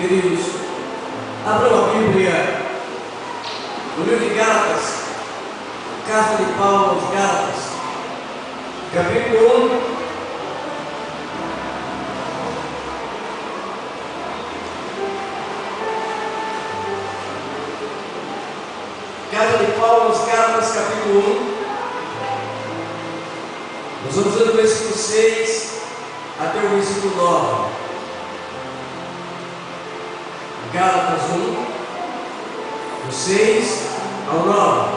Queridos, abram a Bíblia no livro de Gálatas, carta de Paulo aos Gálatas, capítulo 1. Carta de Paulo aos Gálatas, capítulo 1. Nós vamos ler do versículo 6 até o versículo 9. Gálatas 1, do 6 ao 9.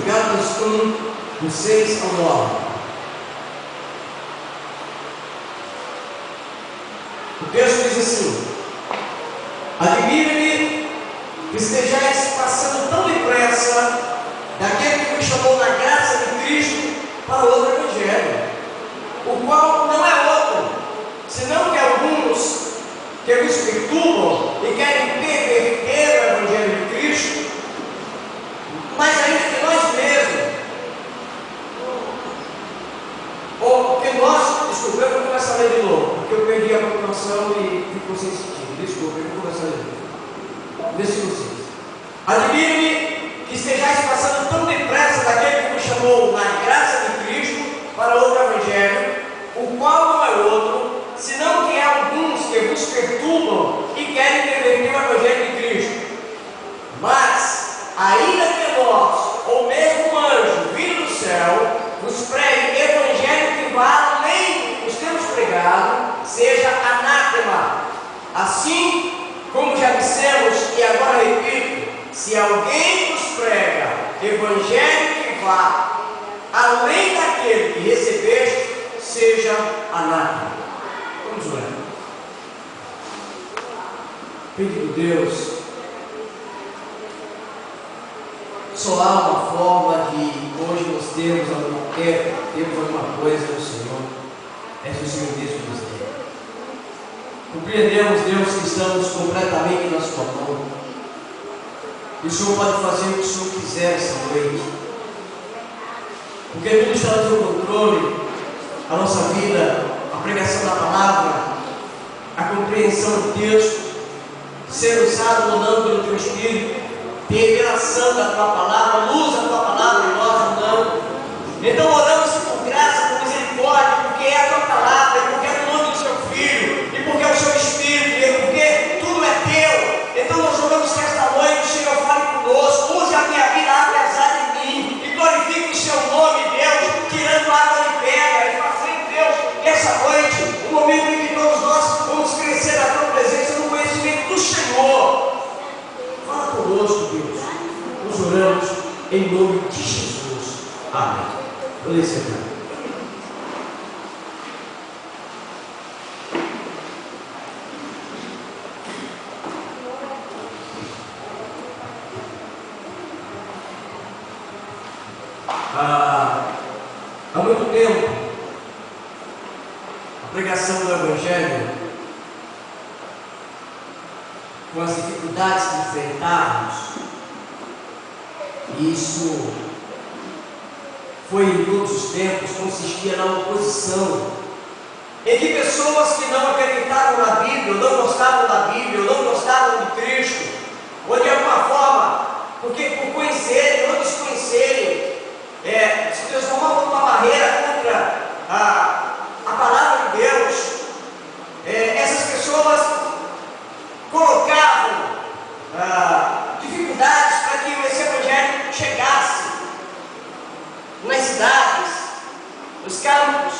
Gálatas 1, do 6 ao 9. O texto diz assim: admire-me que estejais passando tão depressa daquele que me chamou na graça de Cristo para outro evangelho, o qual não é outro, senão que alguns que vos perturbam e querem perverter o evangelho de Cristo, mas ainda que nós mesmos, desculpa, eu vou começar a ler de novo, porque eu perdi a programação e ficou sem sentido. Desculpa, eu vou começar a ler de novo. Versículo 6. Admire-me que estejais passando tão depressa daquele que me chamou na graça de Cristo para outro evangelho, o qual não é outro, senão que há alguns que vos perturbam e querem perverter o evangelho de Cristo. Mas, ainda que nós, ou mesmo um anjo vindo do céu, vos pregue evangelho que vá além dos que temos pregado, seja anátema. Assim, como já dissemos e agora repito, se alguém vos prega evangelho que vá além daquele que recebeste, seja anátema. Vamos orar. Bendito Deus, só há uma forma de hoje nós termos alguma coisa do Senhor, é se o Senhor mesmo nos der. Compreendemos, Deus, que estamos completamente na sua mão, e o Senhor pode fazer o que o Senhor quiser essa noite, porque tudo está no seu controle, a nossa vida, a pregação da palavra, a compreensão do texto, ser usado ou não pelo teu Espírito, revelação da tua palavra, luz da tua palavra em nós ou não. Então oramos por graça, por misericórdia, porque é a tua palavra, e porque é o nome do seu Filho, e porque é o seu Espírito, e porque tudo é teu. Então nós oramos que esta noite o Senhor fale conosco, use a minha vida apesar de mim, e glorifique o seu nome, Deus, tirando água de pedra, e fazendo, Deus, essa noite, um momento em que todos nós vamos crescer na tua presença, no conhecimento do Senhor. Fala conosco, Deus. Nos oramos em nome de Jesus. Amém. Vou ler esse aqui. Há muito tempo, a pregação do Evangelho, com as dificuldades que enfrentarmos, isso foi em todos os tempos, consistia na oposição, em que pessoas que não acreditavam na Bíblia, ou não gostavam da Bíblia, ou não gostavam de Cristo, ou de alguma forma, porque por conhecerem ou desconhecerem, se transformavam numa barreira contra a palavra de Deus, essas pessoas colocavam dificuldades para que esse evangelho chegasse nas cidades, nos campos,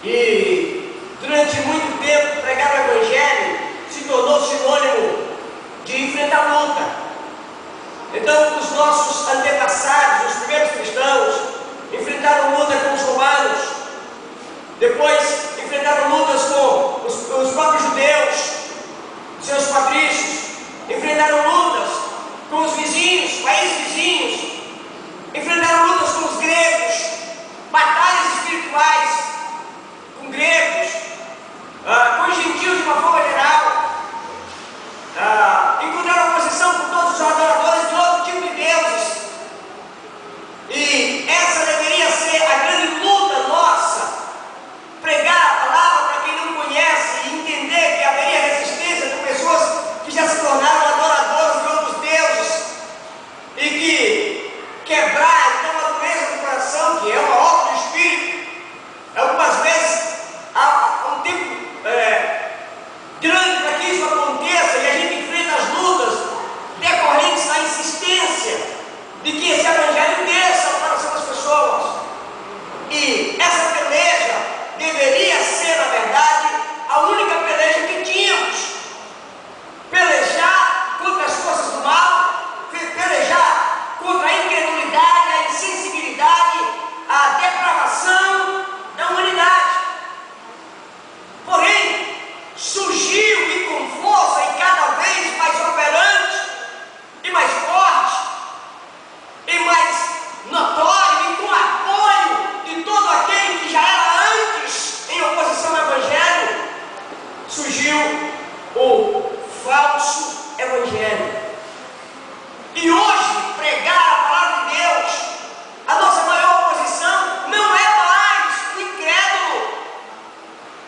e durante muito tempo pregar o evangelho se tornou sinônimo de enfrentar luta. Então, os nossos antepassados, os primeiros cristãos, enfrentaram luta com os romanos, depois enfrentaram lutas com os próprios judeus, seus patrícios, enfrentaram lutas com os vizinhos, países vizinhos, enfrentaram lutas com os gregos, batalhas espirituais com gregos, com os gentios de uma forma geral, encontraram oposição com todos os adoradores de outro tipo de deuses. E essa deveria ser a grande luta nossa, pregar a palavra para quem não conhece e entender que haveria resistência de pessoas que já se tornaram adoradores de outros deuses e que quebrar então a dureza do coração, que é uma obra do Espírito. Algumas vezes há um tempo grande para que isso aconteça e a gente enfrenta as lutas decorrentes da insistência de que esse evangelho desça ao coração das pessoas. E essa peleja deveria ser, na verdade, a única peleja que tínhamos. Pelejar contra as forças do mal, pelejar contra a incredulidade, a insensibilidade, a depravação da humanidade. Porém, surgiu e com força e cada vez mais operante e mais forte e mais notório e com apoio de todo aquele que já era antes em oposição ao Evangelho, surgiu o falso Evangelho. E hoje, pregar a palavra de Deus, a nossa maior oposição não é mais o incrédulo,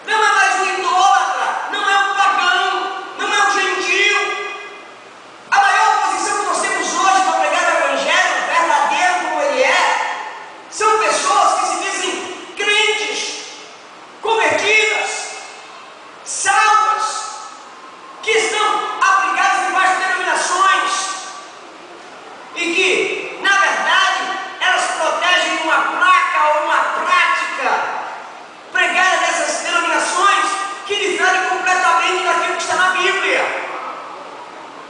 não é mais o idólatra, não é o pagão, não é o gentio. A maior oposição que nós temos hoje para pregar o Evangelho verdadeiro como ele é, são pessoas que se dizem crentes, convertidas, salvas, que estão abrigadas debaixo de denominações e que, na verdade, elas protegem uma placa ou uma prática pregada nessas denominações que diferem completamente daquilo que está na Bíblia.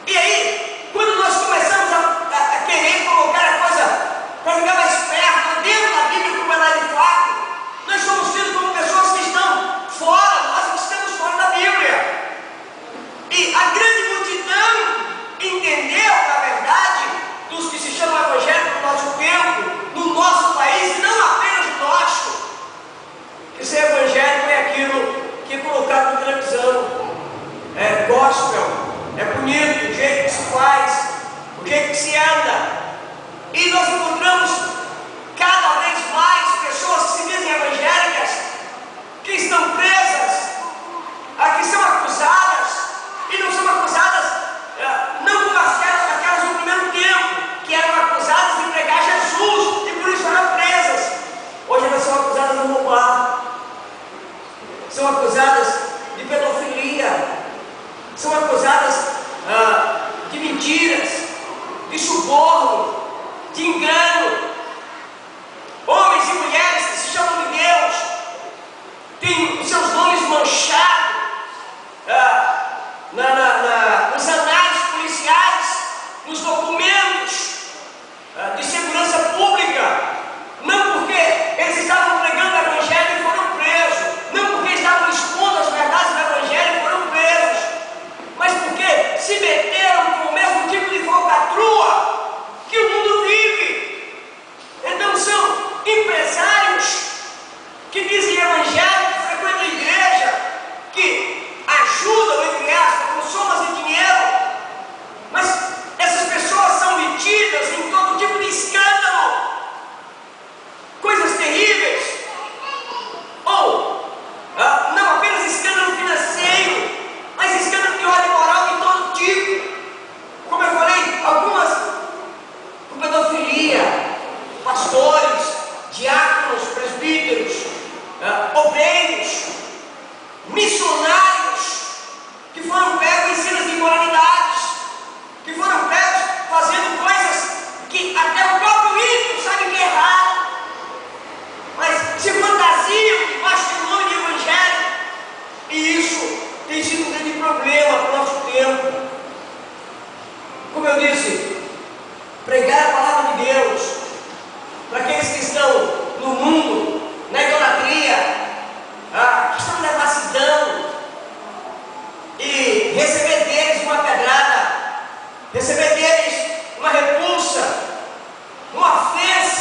E aí, quando nós começamos a querer colocar a coisa para ficar mais perto, dentro da Bíblia, como ela é de fato, nós somos tidos como pessoas que estão fora, nós que estamos fora da Bíblia. E a grande multidão entendeu, na verdade, dos que se chamam evangélicos no nosso tempo, no nosso país, e não apenas no nosso, que ser evangélico é aquilo que é colocado na televisão, é gospel, é bonito, o jeito que se faz, o jeito que se anda. E nós encontramos cada vez mais pessoas que se dizem evangélicas, que estão presas, que são acusadas, e não são acusadas, não como aquelas no primeiro tempo, que eram acusadas de pregar Jesus, e por isso eram presas. Hoje elas são acusadas de roubar, são acusadas de pedofilia, são acusadas de mentiras, de suborno, de engano. Homens e mulheres que se chamam de Deus têm os seus nomes manchados nos anais policiais, nos documentos de segurança pública, não porque eles estavam pregando o Evangelho e foram presos, não porque estavam expondo as verdades do Evangelho e foram presos, mas porque se meteram com o mesmo tipo de falcatrua que o mundo vive. Então são empresários que dizem Evangelho, que frequentam a igreja, que ajudam, entre aspas, com somas de dinheiro, mas essas pessoas são metidas em todo tipo de escândalo, coisas terríveis, ou não apenas escândalo financeiro, mas escândalo de ordem moral de todo tipo. Como eu falei, algumas com pedofilia, pastores, diáconos, presbíteros, obreiros, missionários que foram pegos em cenas de imoralidades, que foram pegos fazendo coisas que até o próprio ímpio sabe que é errado, mas se fantasiam debaixo do nome de Evangelho. E isso tem sido um grande problema para o nosso tempo. Como eu disse,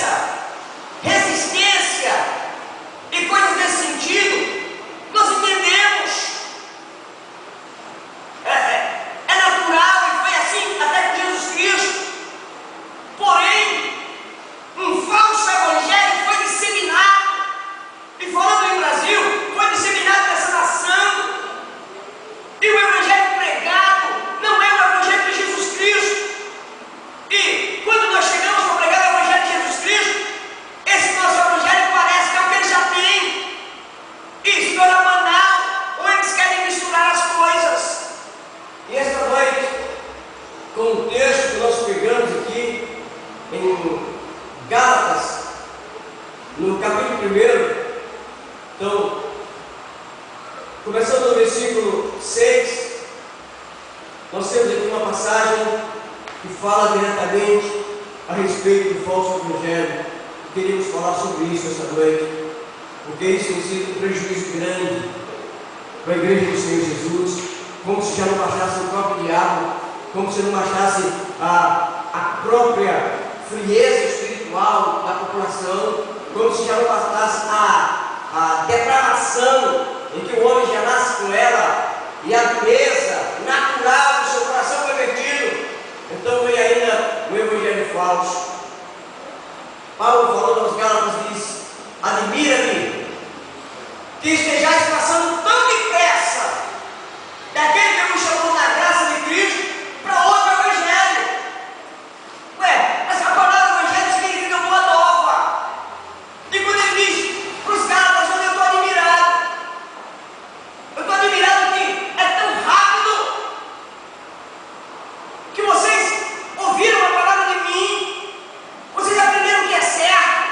desavença, resistência e coisas desse sentido, nós entendemos. É natural e foi assim até com Jesus Cristo. Porém, um falso evangelho foi disseminado, e falando em Brasil, foi disseminado nessa nação, e o evangelho pregado não é o evangelho de Jesus Cristo. E quando nós chegamos para pregar o evangelho de Jesus Cristo, esse nosso evangelho parece que é o que eles já têm, e se torna banal, ou eles querem misturar as coisas. E esta noite, com o texto que nós pegamos aqui em Gálatas, no capítulo 1, então, começando no versículo 6, nós temos aqui uma passagem que fala diretamente a respeito do falso evangelho. Queríamos falar sobre isso essa noite, porque isso tem sido um prejuízo grande para a igreja do Senhor Jesus, como se já não bastasse o próprio diabo, como se não bastasse a própria frieza espiritual da população, como se já não bastasse a depravação em que o homem já nasce com ela, e a dureza natural do seu coração pervertido. Então vem ainda o evangelho falso. Paulo, falando aos Gálatas, diz: admira-me que estejais passando tão depressa daquele que nos chamou na graça de Cristo para outro evangelho. Mas a palavra evangelho significa boa nova. E quando ele diz para os Gálatas, eu estou admirado. Eu estou admirado que é tão rápido que vocês ouviram a palavra de mim, vocês aprenderam o que é certo,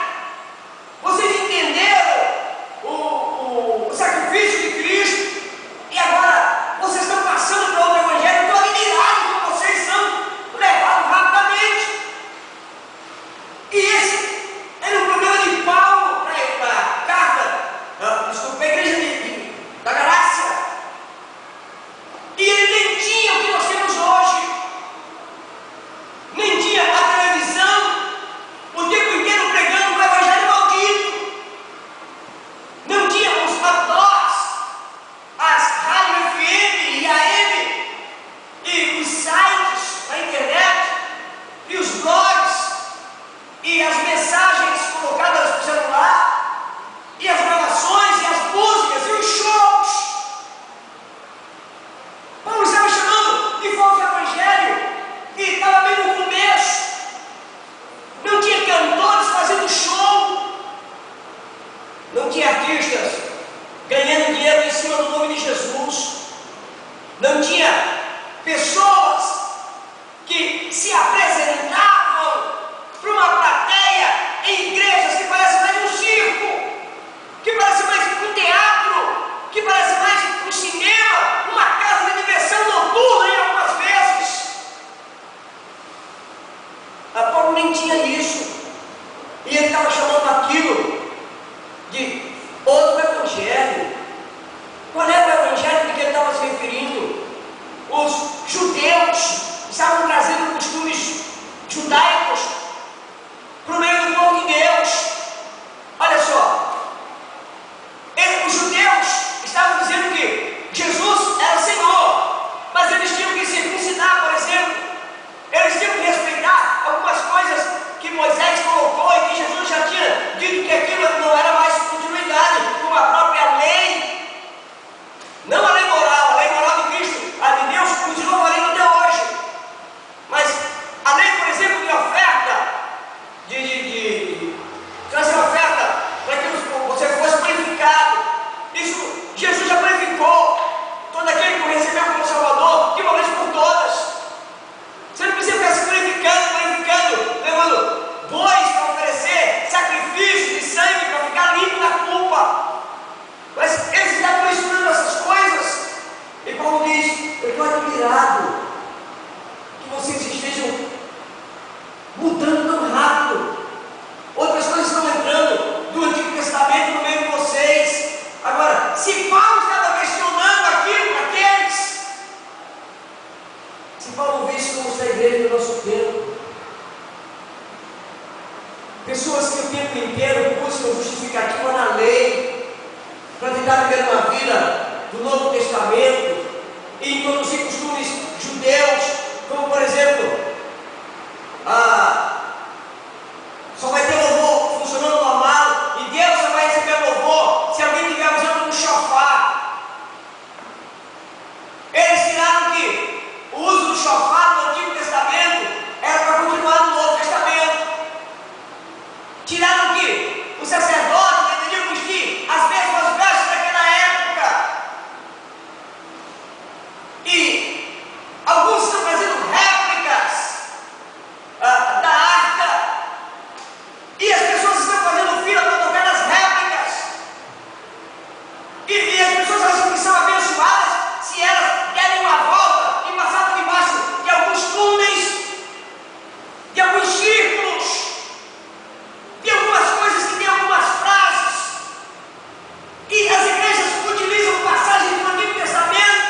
vocês entenderam o sacrifício de Cristo, e agora vocês estão passando para outro evangelho. Eu estou admirado que vocês são levados rapidamente. E esse era o problema de Paulo para a carta, desculpa, a igreja da Galácia. E ele nem tinha o que nós temos hoje, nem tinha a televisão o tempo inteiro pregando o evangelho maldito, não tinha os outdoors, as rádio FM e AM, e os sites na internet, e os blogs, e as mensagens colocadas no celular, e as gravações, e as músicas, e os shows. Paulo estava chamando de falso evangelho, e estava bem no começo. Não tinha cantores fazendo show, não tinha artistas ganhando dinheiro em cima do nome de Jesus, não tinha pessoas que se apresentavam para uma plateia em igrejas que parecem mais um circo, que parece mais um teatro, que parece mais um cinema, uma casa de diversão noturna em algumas vezes. A Paulo nem tinha isso, e ele estava chamando aquilo de outro evangelho. Qual era o evangelho de que ele estava se referindo? pessoas que o tempo inteiro buscam justificativa na lei, para tentar viver uma vida do Novo Testamento e introduzir costumes judeus, como por exemplo, só vai ter louvor funcionando normal, e Deus só vai receber louvor se alguém estiver usando um shofar. Eles tiraram que o uso do shofar no Antigo Testamento era para continuar no Novo Testamento. Tiraram que o sacerdote deveria vestir as mesmas vestes daquela época. E alguns estão fazendo réplicas da arca. E as pessoas estão fazendo fila para tocar nas réplicas. E as pessoas acham que são abençoadas se elas derem uma volta e passar por debaixo de alguns túneis, de alguns círculos, de algumas coisas que têm algumas frases. E as igrejas utilizam passagens do Antigo Testamento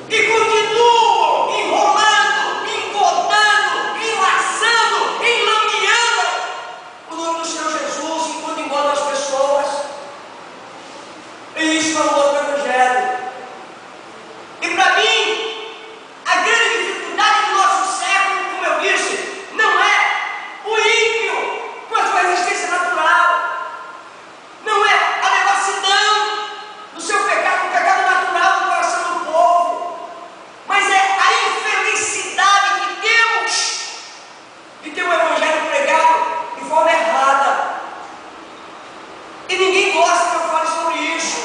e continuam enrolando, encordando, enlaçando, enlameando o nome do Senhor Jesus enquanto engordam as pessoas. E isso é um outro evangelho. E para mim, a grande dificuldade do nosso século, como eu disse, não é o ímpio com a sua existência natural, não é a devassidão do seu pecado, o pecado natural do coração do povo, mas é a infelicidade que temos de ter o evangelho pregado de forma errada. E ninguém gosta que eu fale sobre isso.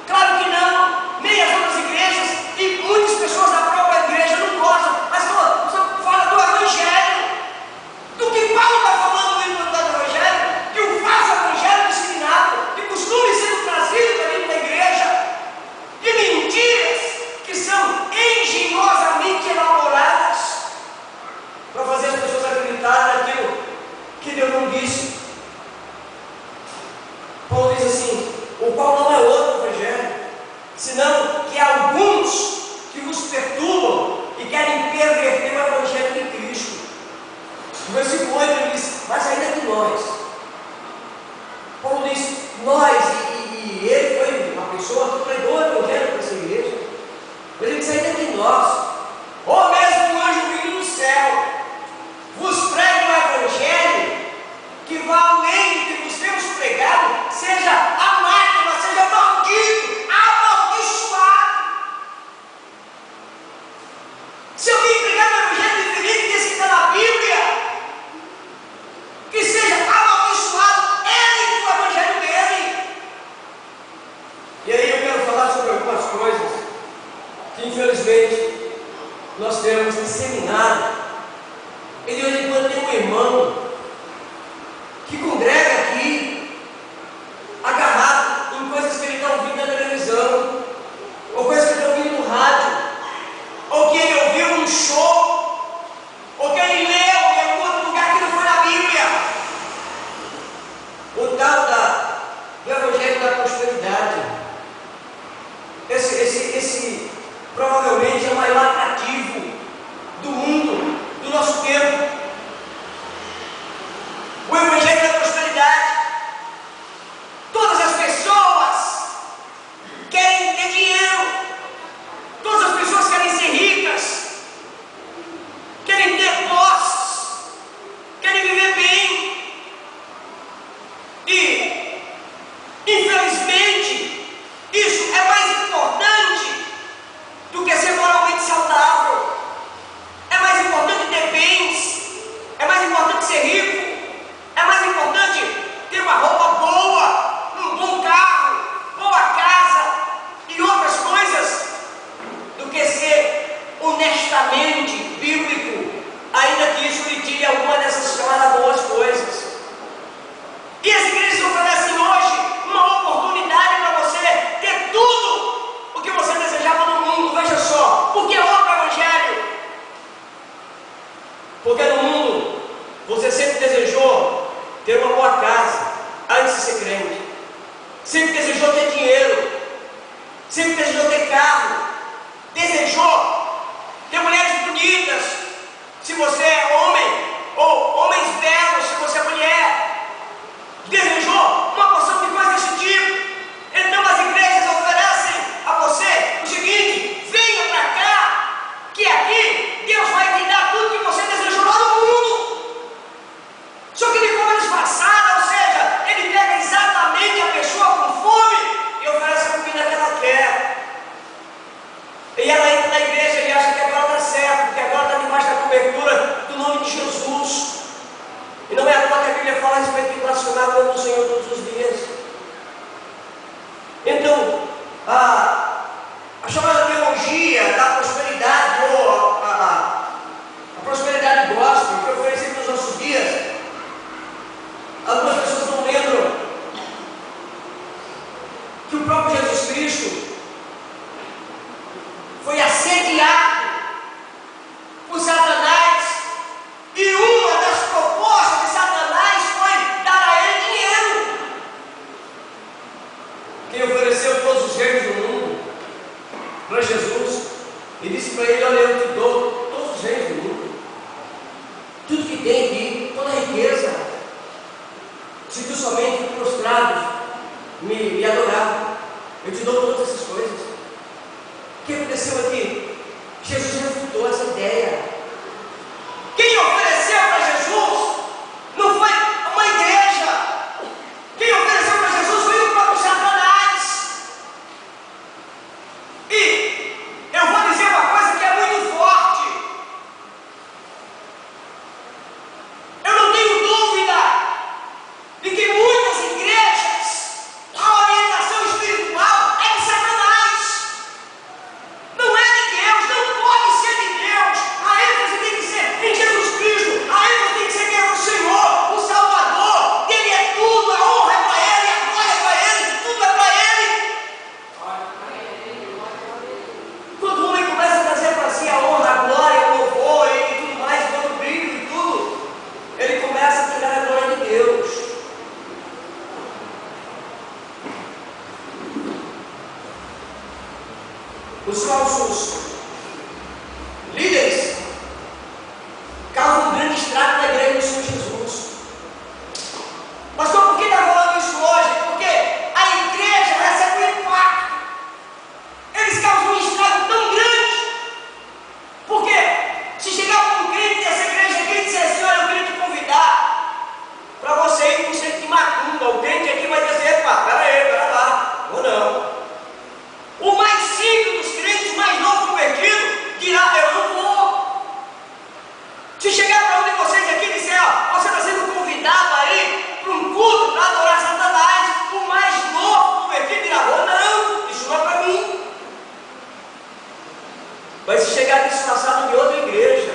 Claro que não, nem as outras igrejas, e muitas pessoas da própria igreja não gostam, mas só fala do evangelho, do que Paulo está falando no livro do evangelho, de um falso evangelho disseminado, de costumes sendo trazidos para dentro da igreja, de mentiras que são engenhosamente elaboradas para fazer as pessoas acreditarem naquilo que Deus não disse. Paulo diz assim: o qual não é outro evangelho, senão que há alguns que vos perturbam e querem perverter o evangelho de Cristo. No versículo 8 ele diz: mas ainda que nós. Paulo diz: nós, e ele foi uma pessoa que pregou o evangelho para essa igreja. Ele diz: ainda que nós, ou mesmo um anjo vindo do céu, vos prega o evangelho que vá além do que vos temos pregado, seja anátema, seja maldito, amaldiçoado. Se alguém pregar o evangelho diferente desse que está na Bíblia, que seja amaldiçoado ele com o evangelho dele. E aí eu quero falar sobre algumas coisas que infelizmente nós temos disseminado. E de vez em quando tem um irmão que congrega aqui, agarrado em coisas que ele está ouvindo na televisão, ou coisas que ele está ouvindo no rádio, ou que ele ouviu num show, ou que ele leu em algum outro lugar que não foi na Bíblia. O tal do evangelho da prosperidade. Esse provavelmente é o maior atrativo do mundo, do nosso tempo. O evangelho da prosperidade. Todas as pessoas querem ter dinheiro, todas as pessoas querem ser ricas, querem ter posses, querem viver bem. E, infelizmente, isso é mais importante do que ser moralmente saudável. É mais importante ter bens, é mais importante ser rico, é mais importante ter uma roupa boa, um bom carro, boa casa e outras coisas, do que ser honestamente bíblico, ainda que isso lhe tire alguma dessas chamadas boas coisas. E as igrejas oferecem hoje uma oportunidade para você ter tudo o que você desejava no mundo. Veja só, por que outro evangelho? Porque no mundo você sempre desejou ter uma boa casa antes de ser crente, sempre desejou ter dinheiro, sempre desejou ter carro, desejou ter mulheres bonitas, se você é homem, ou homens belos, se você é mulher. fala a respeito de blasfemar contra o Senhor todos os dias. Então, a chamada teologia da prosperidade, ou a prosperidade gospel, que é oferecida nos nossos dias, algumas pessoas não lembram que o próprio Jesus Cristo foi assediado por Satanás, e uma das propostas de Satanás foi dar a ele dinheiro. Quem ofereceu todos os reinos do mundo para Jesus e disse para ele: olha, eu te dou todos os reinos do mundo, tudo que tem aqui, toda a riqueza, se tu somente prostrados me adorar, eu te dou todas essas coisas. O que aconteceu aqui? Jesus refutou essa ideia. Quem ofereceu para Jesus não foi uma igreja. Quem ofereceu para Jesus foi o próprio Satanás. E eu vou dizer uma coisa que é muito forte. Eu não tenho dúvida de que muitas igrejas, a orientação espiritual é de Satanás. Não é de Deus, não pode ser de Deus. A ênfase tem que ser em Jesus Cristo. A ênfase tem que ser que é o Senhor, o Salvador. Ele é tudo, a honra é para Ele, a glória é para Ele, tudo é para Ele. Quando o homem começa a trazer para si a honra, a glória, o louvor e tudo mais, todo o brilho e tudo, ele começa a tirar a glória de Deus. Os falsos líderes causam um grande estrago na igreja do Senhor Jesus. Pastor, por que está falando isso hoje? Porque a igreja recebe um impacto. Eles causam um estrago tão grande. Porque se chegar para um crente dessa igreja aqui e disser assim: olha, eu queria te convidar para você ir para o centro de Macumba, o crente aqui vai dizer: epa, pera lá, ou não. O mais simples dos crentes, mais novo convertido, dirá: eu não vou. Se chegar para um de vocês aqui e disser: ó, você está sendo convidado aí para um culto para adorar Satanás, o mais novo convertido dirá: oh, não, isso não é para mim. Mas se chegar disfarçado de outra igreja,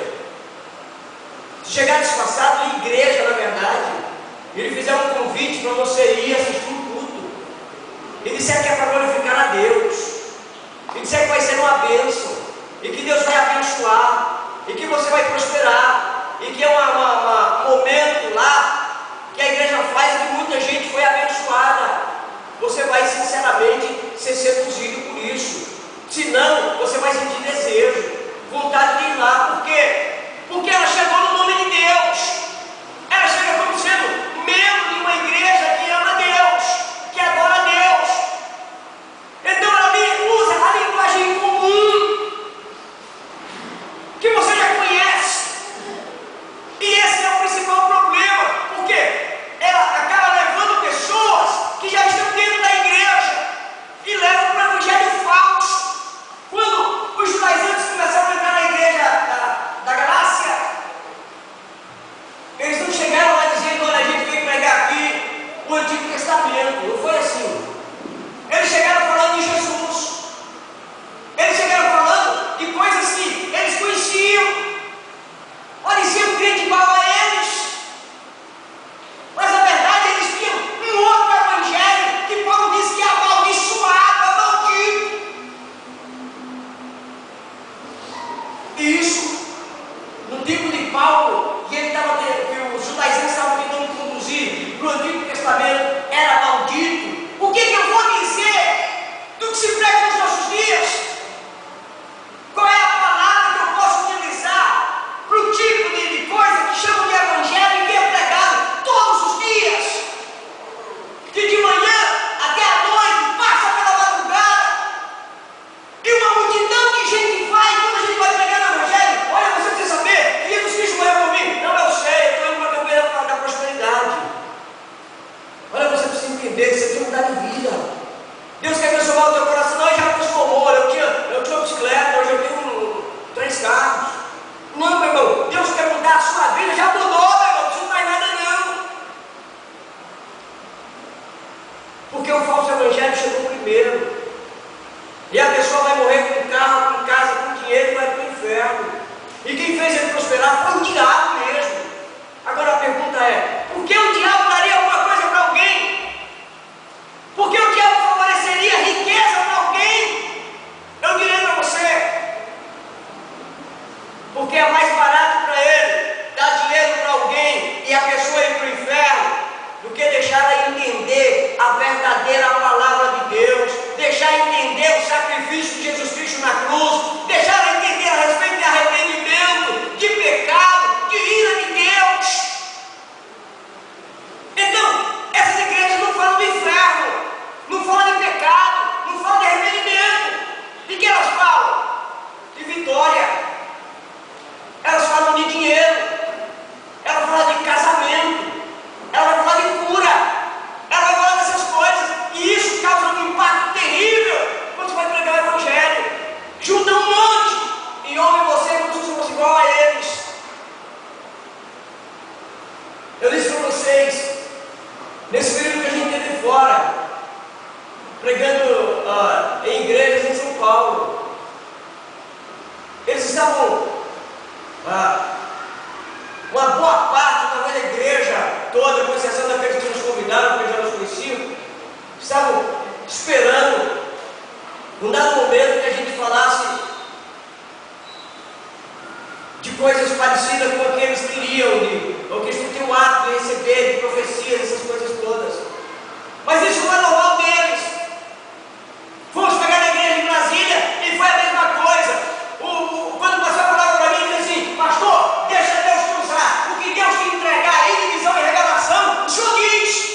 se chegar disfarçado de igreja, na verdade, e ele fizer um convite para você ir assistir um culto, e disser que é para glorificar a Deus, e disser que vai ser uma bênção, e que Deus vai abençoar, e que você vai prosperar, e que é um momento lá que a igreja faz que muita gente foi abençoada, você vai sinceramente ser seduzido por isso. Senão, você vai sentir desejo, vontade de ir lá. Por quê? Porque ela chegou no nome de Deus. Ela chega como sendo membro de uma igreja que ama Deus, que adora Deus. Então ela usa a linguagem comum, que você já conhece. E esse é o principal problema. Evangelho chegou primeiro. E a pessoa vai morrer com carro, com casa, com dinheiro e vai para o inferno. E quem fez ele prosperar foi o diabo mesmo. Agora a pergunta é: por que o diabo daria alguma coisa para alguém? Por que o diabo favoreceria riqueza para alguém? Eu direi para você: porque é mais barato para ele dar dinheiro para alguém e a pessoa ir para o inferno, do que deixar ela entender a verdadeira palavra de Deus, deixar entender o sacrifício de Jesus Cristo na cruz, deixar ela entender a respeito de arrependimento, de pecado, de ira de Deus. Então, essas igrejas não falam do inferno, não falam de pecado, não falam de arrependimento. De que elas falam? De vitória. Elas falam de dinheiro, elas falam de casamento, ela vai falar de cura, ela vai falar dessas coisas, e isso causa um impacto terrível quando você vai pregar o Evangelho. Junta um monte e ouve você como se você fosse igual a eles. Eu disse para vocês, nesse período que a gente teve fora, pregando em igrejas em São Paulo, eles estavam, uma boa parte, talvez a igreja toda, com exceção daqueles que nos convidaram, porque já nos conheciam, estavam esperando um dado momento que a gente falasse de coisas parecidas com o que eles queriam, ou que eles tinham o ato de receber, de profecias, essas coisas todas. Mas isso não é normal deles. Fomos pegar na igreja em Brasília e foi a mesma coisa. Quando o pastor falava para mim, ele disse assim: pastor, deixa Deus te usar. O que Deus te entregar aí, divisão e revelação, o senhor diz.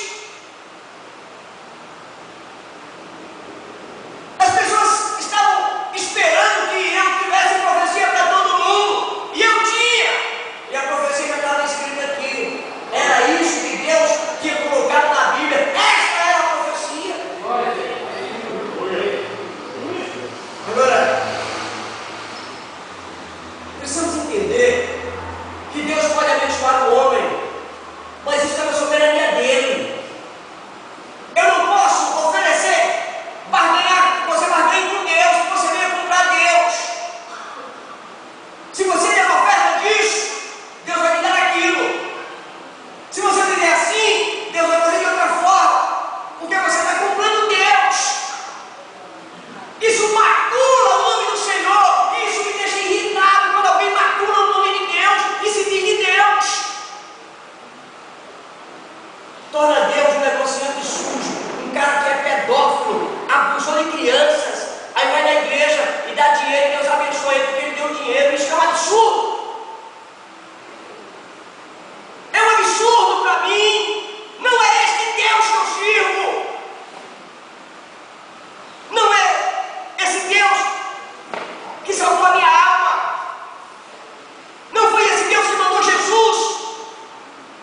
As pessoas estavam esperando que eu tivesse profecia para todo mundo, e eu tinha, e a profecia já estava escrita aqui. Era isso que Deus tinha colocado na Bíblia. Esta era a profecia. Agora, precisamos entender que Deus pode abençoar o homem, mas isso está na soberania dele. Eu não posso oferecer, barganhar, você barganha com Deus, que você venha comprar Deus. Se você der uma oferta disso, Deus vai lhe dar aquilo. Se você viver assim, Deus vai fazer de outra forma, porque você está comprando Deus. Isso macula o nome do Senhor, isso me deixa irritado quando alguém macula o nome de Deus e se diz de Deus. Torna Deus um negociante sujo, um cara que é pedófilo, abusou de crianças, aí vai na igreja e dá dinheiro e Deus abençoa ele porque ele deu dinheiro. Isso é um absurdo. É um absurdo para mim. Não é este Deus que eu sirvo. Não é esse Deus que salvou a minha alma. Não foi esse Deus que mandou Jesus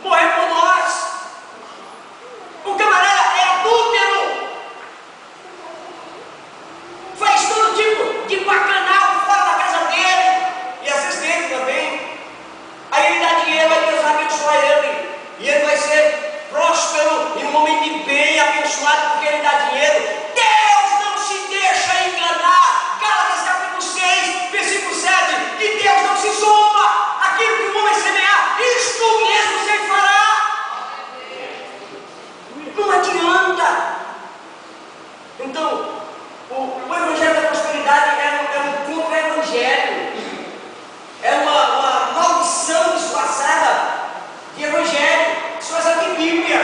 morrer por nós. O camarada é adúltero, faz todo tipo de bacanal fora da casa dele, e às vezes dele também. Aí ele dá dinheiro, aí Deus vai abençoar ele, e ele vai ser próspero e um homem de bem, abençoado porque ele dá dinheiro. Deus não se deixa enganar. Gálatas capítulo 6, versículo 7, que Deus não se zomba. Aquilo que o homem semear, isto mesmo você fará. Não adianta. Então, o Evangelho da Prosperidade é um contra-evangelho. É uma maldição disfarçada de Evangelho, disfarçada de Bíblia,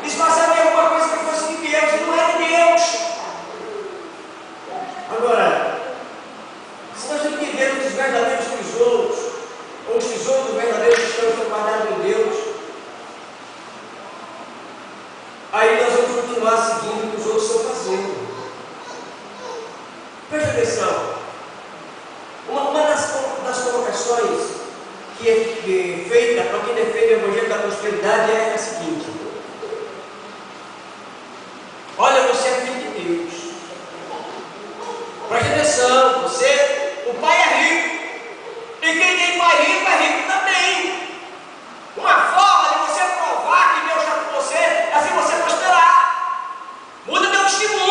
disfarçada de alguma coisa que fosse de Deus, e não é de Deus. Agora, se nós entendermos os verdadeiros tesouros, ou os tesouros verdadeiros que estão guardados em Deus, aí nós vamos continuar seguindo o que os outros estão fazendo. Preste atenção. Uma das colocações que é feita para quem defende o Evangelho da Prosperidade é a seguinte: olha, você é filho de Deus. Preste atenção, o pai é rico. E quem tem pai rico é rico também. Uma forma de você provar que Deus está com você é se você prosperar. Muda teu testemunho.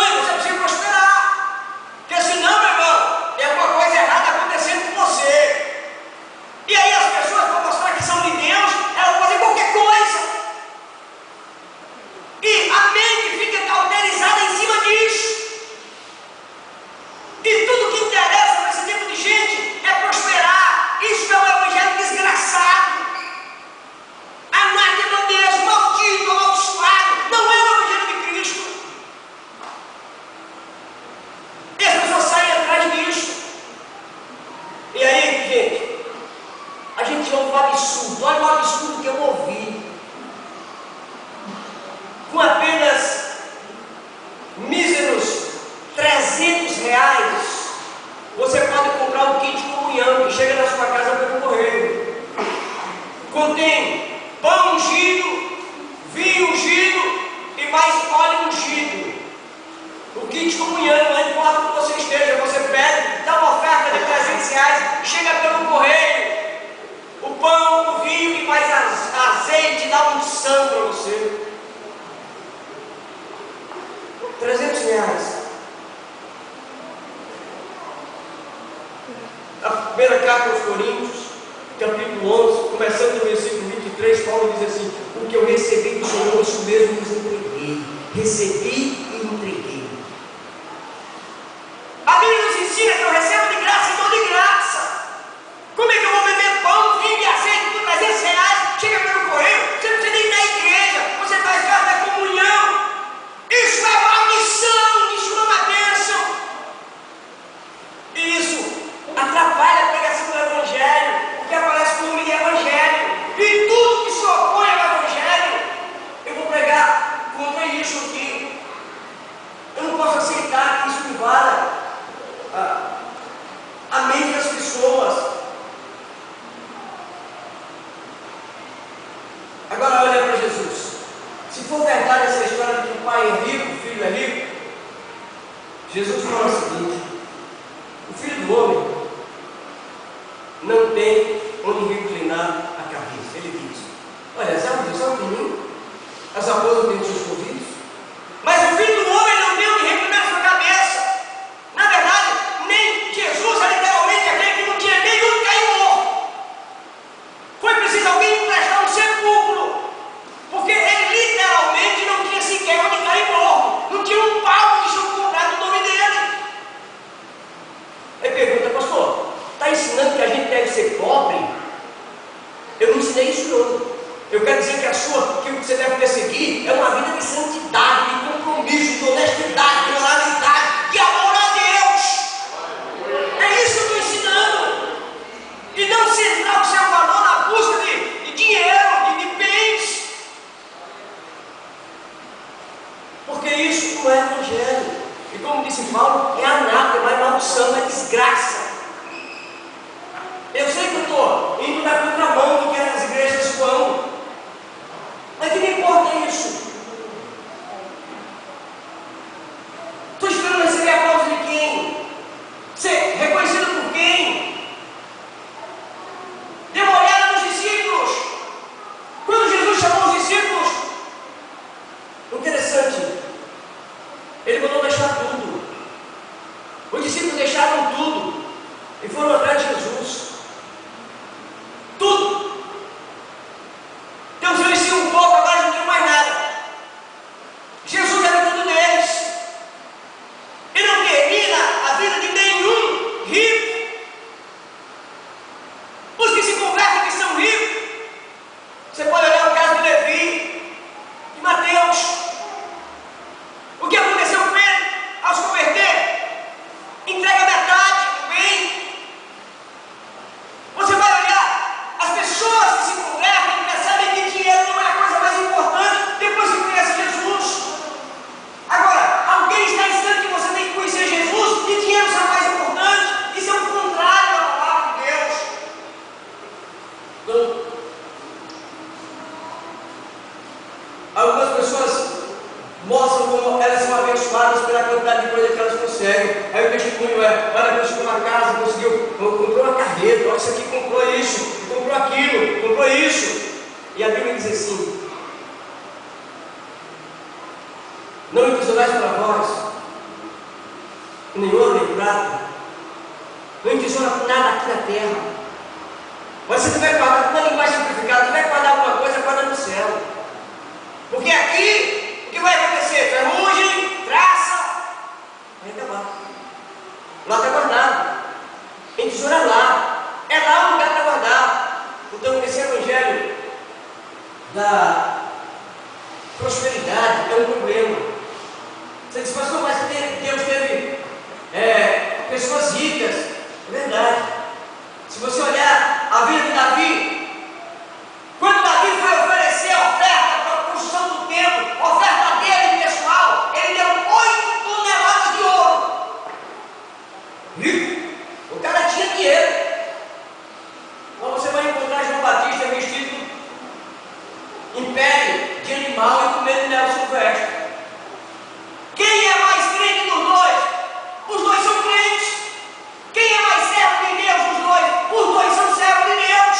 Primeira carta aos Coríntios, capítulo 11, começando no versículo 23, Paulo diz assim: o que eu recebi do Senhor, isso mesmo vos entreguei. Recebi e entreguei. A Bíblia nos ensina que eu recebo de graça e dou de graça. Como é que eu vou beber pão, vinho e azeite por 300 reais? Chega pelo correio, você não precisa nem ir na igreja, você faz parte da comunhão. Isso é uma missão, isso é uma bênção. E isso atrapalha a pregação do Evangelho, porque aparece como um Evangelho. E tudo que se opõe ao Evangelho, eu vou pregar contra isso aqui. Eu não posso aceitar que isso invada a mente das pessoas. Agora olha para Jesus. Se for verdade essa história de que o pai é rico, o filho é rico, Jesus fala o seguinte: o filho do homem não tem onde reclinar a cabeça. Ele diz: olha, sabe de mim? As raposas têm seus ouvidos, mas o filho do homem não tem onde reclinar a sua cabeça. Na verdade, nem Jesus é literalmente aquele que não tinha nem onde cair morto. Foi preciso alguém emprestar um sepulcro, porque ele literalmente não tinha sequer onde cair morto. Não tinha um pau de chão comprado no nome dele. Aí pergunta: pastor, está ensinando que a gente deve ser pobre? Eu não ensinei isso não. Eu quero dizer que o que você deve perseguir é uma vida de santidade, de compromisso, de honestidade, de moralidade, de amor a Deus. É isso que eu estou ensinando. E não centrar o seu valor na busca de dinheiro, de bens. Porque isso não é evangelho. E como disse Paulo, é anátema, é maldição, é desgraça. Eu sei que eu estou indo na contramão do que as igrejas vão, mas que me importa isso? Estou esperando receber aplausos de quem? Ser reconhecido por quem? Dê uma olhada nos discípulos. Quando Jesus chamou os discípulos, interessante, ele mandou deixar tudo. Os discípulos deixaram tudo e foram atrás de Jesus. Tudo. Então, se eu ensino um pouco, agora não tenho mais nada. Jesus era tudo deles. E não termina a vida de nenhum rico. Os que se convertem que são ricos. Você pode olhar o caso de Levi, de Mateus. O que aconteceu com ele ao se converter? Entrega metade do bem. Você vai olhar as pessoas que se convertem e percebem que dinheiro não é a coisa mais importante depois que conhece Jesus. Agora, alguém está ensinando que você tem que conhecer Jesus e dinheiro será mais importante. Isso é o contrário da palavra de Deus. Então, algumas pessoas mostram como elas são abençoadas pela quantidade de coisa que elas conseguem. Aí o testemunho é: olha, construiu uma casa, comprou uma carreta, olha, isso aqui comprou isso, comprou aquilo, comprou isso. E a Bíblia diz assim: não entesourais para vós nem ouro nem prata, não entesoura nada aqui na terra. Mas se tiver guardado, uma linguagem simplificada, se tiver guardar alguma coisa, guarda no céu. Porque aqui, o que vai acontecer? Ferrugem, traça, vai acabar. Lá está guardado. Tem tesoura lá. É lá o lugar para guardar. Então, esse evangelho da prosperidade é um problema. Você diz: pastor, mas Deus teve pessoas ricas. É verdade. Se você olhar a vida de Davi, quando Davi foi oferecer a oferta para a construção do templo, a oferta dele pessoal, ele deu 8 toneladas de ouro. Rico. O cara tinha dinheiro. Então você vai encontrar João Batista vestido em pele de animal e comendo mel silvestre. Quem é mais crente dos dois? Os dois são crentes. Quem é mais servo de Deus dos dois? Os dois são servos de Deus.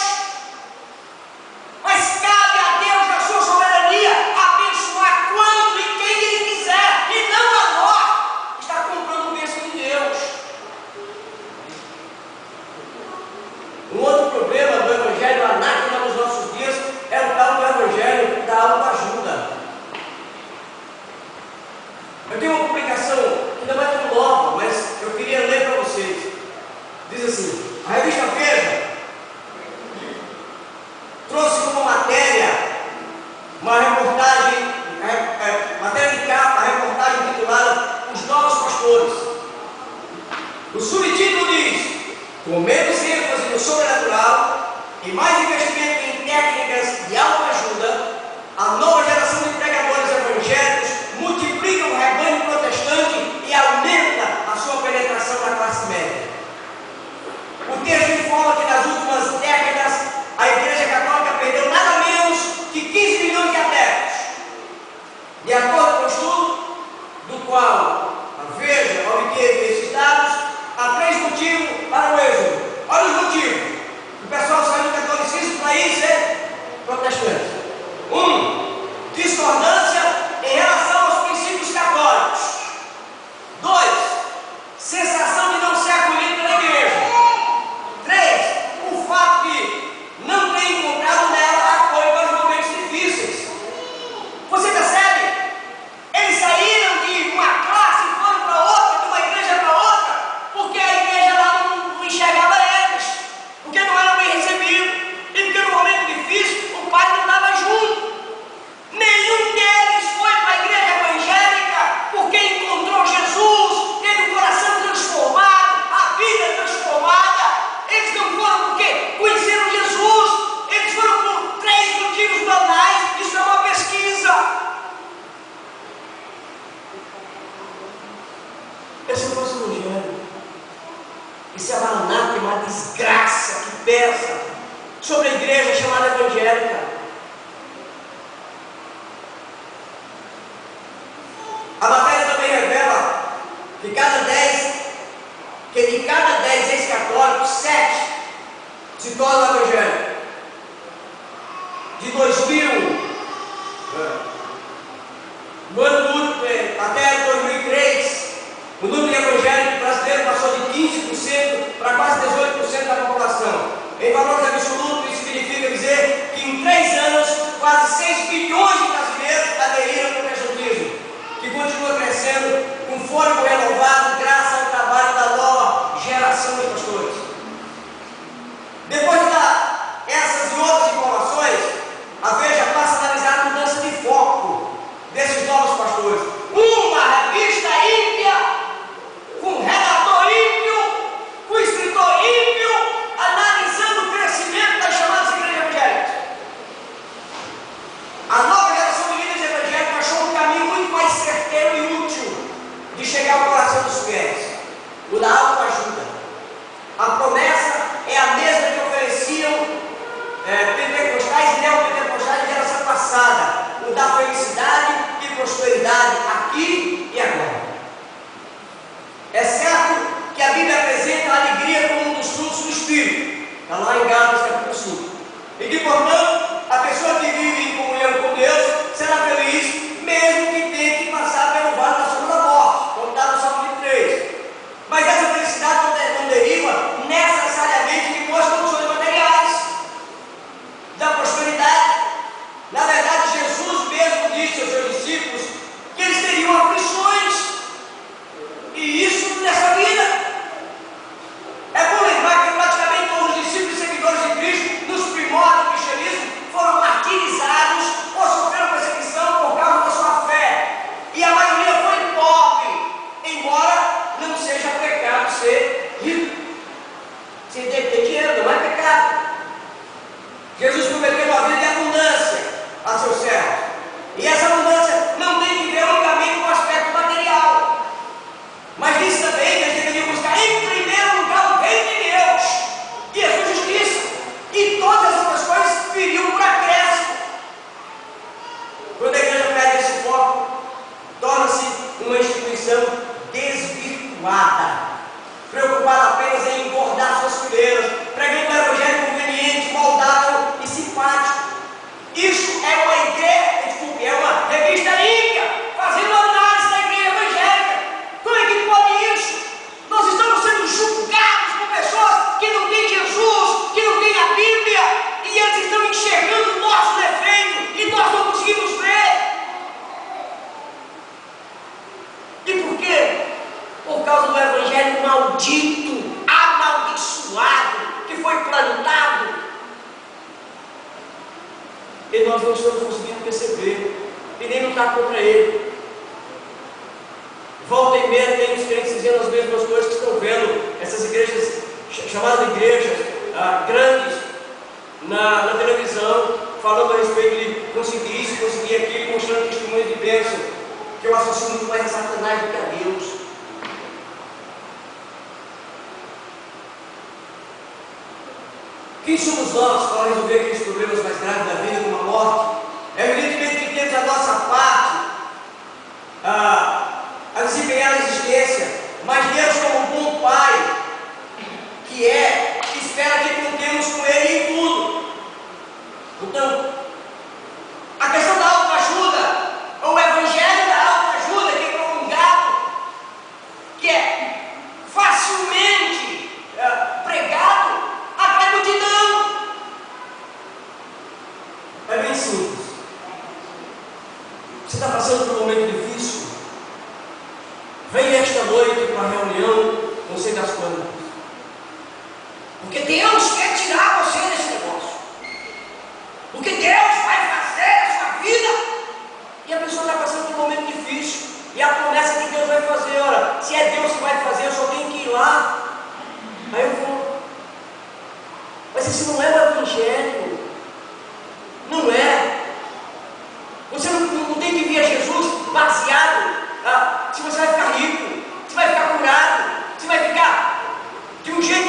Isso é uma anátema, uma desgraça que pesa sobre a igreja chamada evangélica. A matéria também revela que de cada 10 ex-católicos, 7 se tornam evangélicos. De 2000 no ano até 2003, o número de evangélicos brasileiros passou de 15% para quase 18% da população. Em valores absolutos, isso significa dizer que em 3 anos, quase 6 milhões de brasileiros aderiram ao protestantismo, que continua crescendo com fôlego renovado graças ao trabalho da nova geração de pastores. Depois de dar essas e outras informações, a Veja passa a analisar a mudança de foco desses novos pastores. Uma revista ímpia, com redator ímpio, com escritor ímpio, analisando o crescimento das chamadas igrejas evangélicas. A nova geração de líderes evangélicos achou um caminho muito mais certeiro e útil de chegar ao coração dos fiéis: o da autoajuda. A promessa é a mesma que ofereciam pentecostais e neopentecostais de geração passada: o da felicidade e prosperidade aqui e agora. É certo que a Bíblia apresenta a alegria como um dos frutos do Espírito, está lá em Gálatas capítulo 5, e que, portanto, a pessoa que vive em comunhão com Deus será feliz, mesmo que tenha que passar pelo vale da sombra da morte, como está no Salmo 23. Mas essa felicidade não deriva necessariamente de boas condições materiais, da prosperidade. Na verdade, Jesus mesmo disse aos seus discípulos que eles teriam aflições, e isso nessa vida. É bom lembrar que praticamente todos os discípulos e seguidores de Cristo, nos primórdios do cristianismo, foram martirizados ou sofreram perseguição por causa da sua fé, e a maioria foi pobre, embora não seja pecado ser rico. Você tem que ter dinheiro, não é pecado. Jesus prometeu uma vida de abundância a seus servos, e essa abundância não tem que ver unicamente com o aspecto material, mas disse também que eles deveriam buscar em primeiro lugar o reino de Deus e a sua justiça, e todas as outras coisas viriam por acréscimo. Quando a igreja perde esse foco, torna-se uma instituição desvirtuada, preocupada apenas em engordar suas fileiras, pregando um evangelho conveniente, moldável e simpático. Isso é uma revista ímpia, fazendo análise da igreja evangélica. Como é que pode isso? Nós estamos sendo julgados por pessoas que não têm Jesus, que não têm a Bíblia, e eles estão enxergando o nosso defeito, e nós não conseguimos ver. E por quê? Por causa do evangelho maldito, amaldiçoado, que foi plantado, e nós não estamos conseguindo perceber e nem lutar contra ele. Volta e meia tem os crentes dizendo as mesmas coisas que estão vendo essas igrejas, chamadas igrejas grandes, na televisão, falando a respeito de conseguir isso, conseguir aquilo, mostrando testemunhos de bênção, que eu associo muito mais a Satanás do que a Deus. Quem somos nós para resolver aqueles problemas mais graves da vida, como a morte? Evidentemente que temos a nossa parte a desempenhar a existência, mas Deus, como um bom Pai que é, espera que contemos com Ele em tudo. Então, a questão da autoajuda, ou o evangelho da autoajuda, que é prolongado, que é facilmente pregado, até multidão. É bem simples. Você está passando por um momento difícil? Vem esta noite para a reunião, não sei das quantas. Porque Deus quer tirar você desse negócio. Porque Deus vai fazer a sua vida. E a pessoa está passando por um momento difícil. E a promessa que Deus vai fazer, olha, se é Deus que vai fazer, eu só tenho que ir lá. Aí eu vou. Mas isso não é o evangelho. Não é. Você não tem que vir a Jesus baseado se você vai ficar rico, se vai ficar curado, se vai ficar de um jeito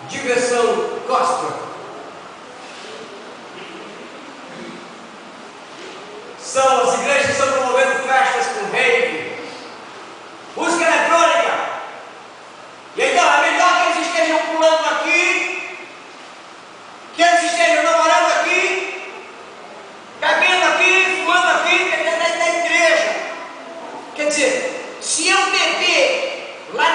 diversão gospel. As igrejas estão promovendo festas com rave, música eletrônica. E então é melhor que eles estejam pulando aqui, que eles estejam namorando aqui, bebendo aqui, fumando aqui, que dentro da igreja. Quer dizer, se eu beber lá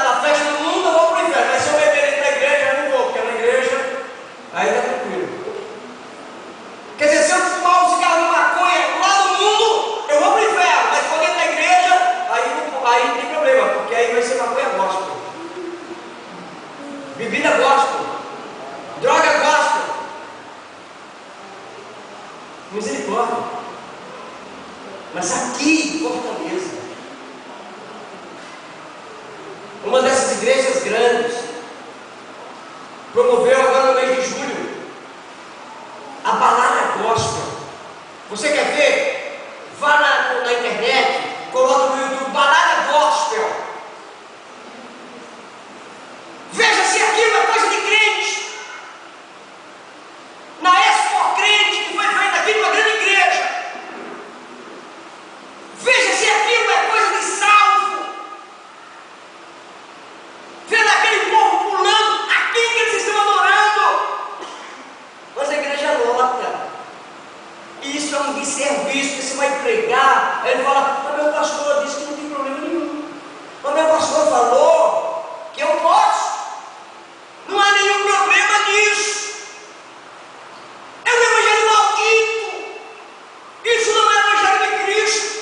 na festa do mundo, eu vou para o inferno. Mas se eu beber dentro da igreja, eu não vou, porque na igreja aí está tranquilo. Quer dizer, se eu fumar um cigarro de maconha lá no mundo, eu vou para o inferno. Mas se for dentro da igreja, aí não tem problema, porque aí vai ser maconha gospel, bebida gospel, droga gospel. Misericórdia. Mas aqui em Fortaleza, uma dessas igrejas grandes promoveu agora no mês de julho a balada gospel. Você quer ver? Vá na internet, coloca no YouTube balada gospel. Veja se aquilo é coisa de crente. Na Expo Crente, que foi feita aqui numa grande igreja. Veja se aquilo é coisa de salvo. Vendo aquele povo pulando, aqui que eles estão adorando. Mas a igreja lota. E isso é um desserviço, que você vai pregar. Aí ele fala, mas meu pastor disse que não tem problema nenhum. Mas meu pastor falou que eu posso. Não há nenhum problema nisso. É um evangelho maldito. Isso não é evangelho de Cristo.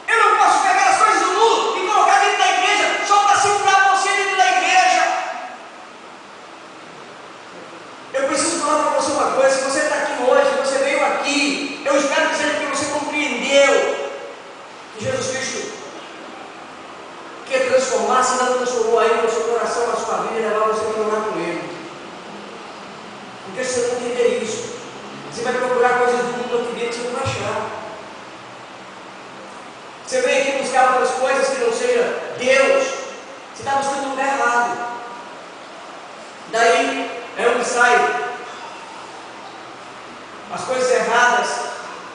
Eu não posso pegar as coisas do mundo e colocar dentro da igreja só para segurar você dentro da igreja. Eu preciso falar para você uma coisa. Se você está aqui hoje, você veio aqui, eu espero que seja porque você compreendeu que Jesus Cristo quer transformar, se não transformou ainda o seu coração, a sua vida, e levar você a caminhar com Ele. Porque se você não entender isso, você vai procurar coisas do mundo aqui dentro, você não vai achar. Você vem aqui buscar outras coisas que não seja Deus, você está buscando no lugar errado. Daí é onde sai as coisas erradas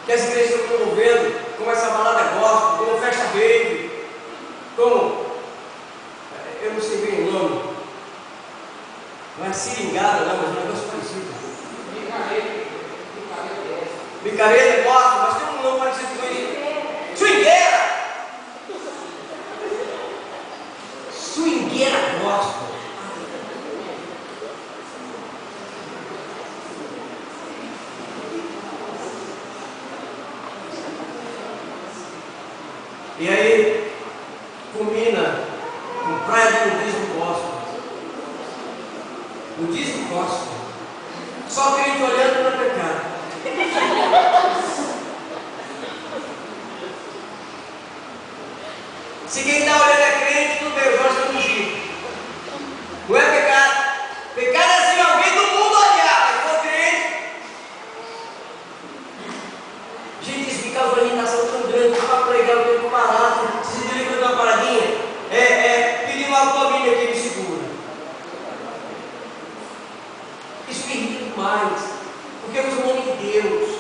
que as igrejas estão promovendo, como essa balada gospel, como festa rave, como, eu não sei bem o nome, não é seringuada, não, mas é um negócio parecido. Micareta gospel, mas tem um nome parecido com isso. Swingueira! Swingueira gospel. E aí, combina com praia de nudismo gospel. Nudismo gospel. Só crente olhando para pecado. Se quem está olhando é crente, tudo bem, os olhos estão ungidos. Não é pecado. Pecado é assim, alguém do mundo olhar, mas for crente. Gente, isso fica uma orientação tão grande para pregar o tempo parado. Se livra de uma paradinha, pedir uma família que me segura. Isso me irrita demais, porque eu sou um homem de Deus.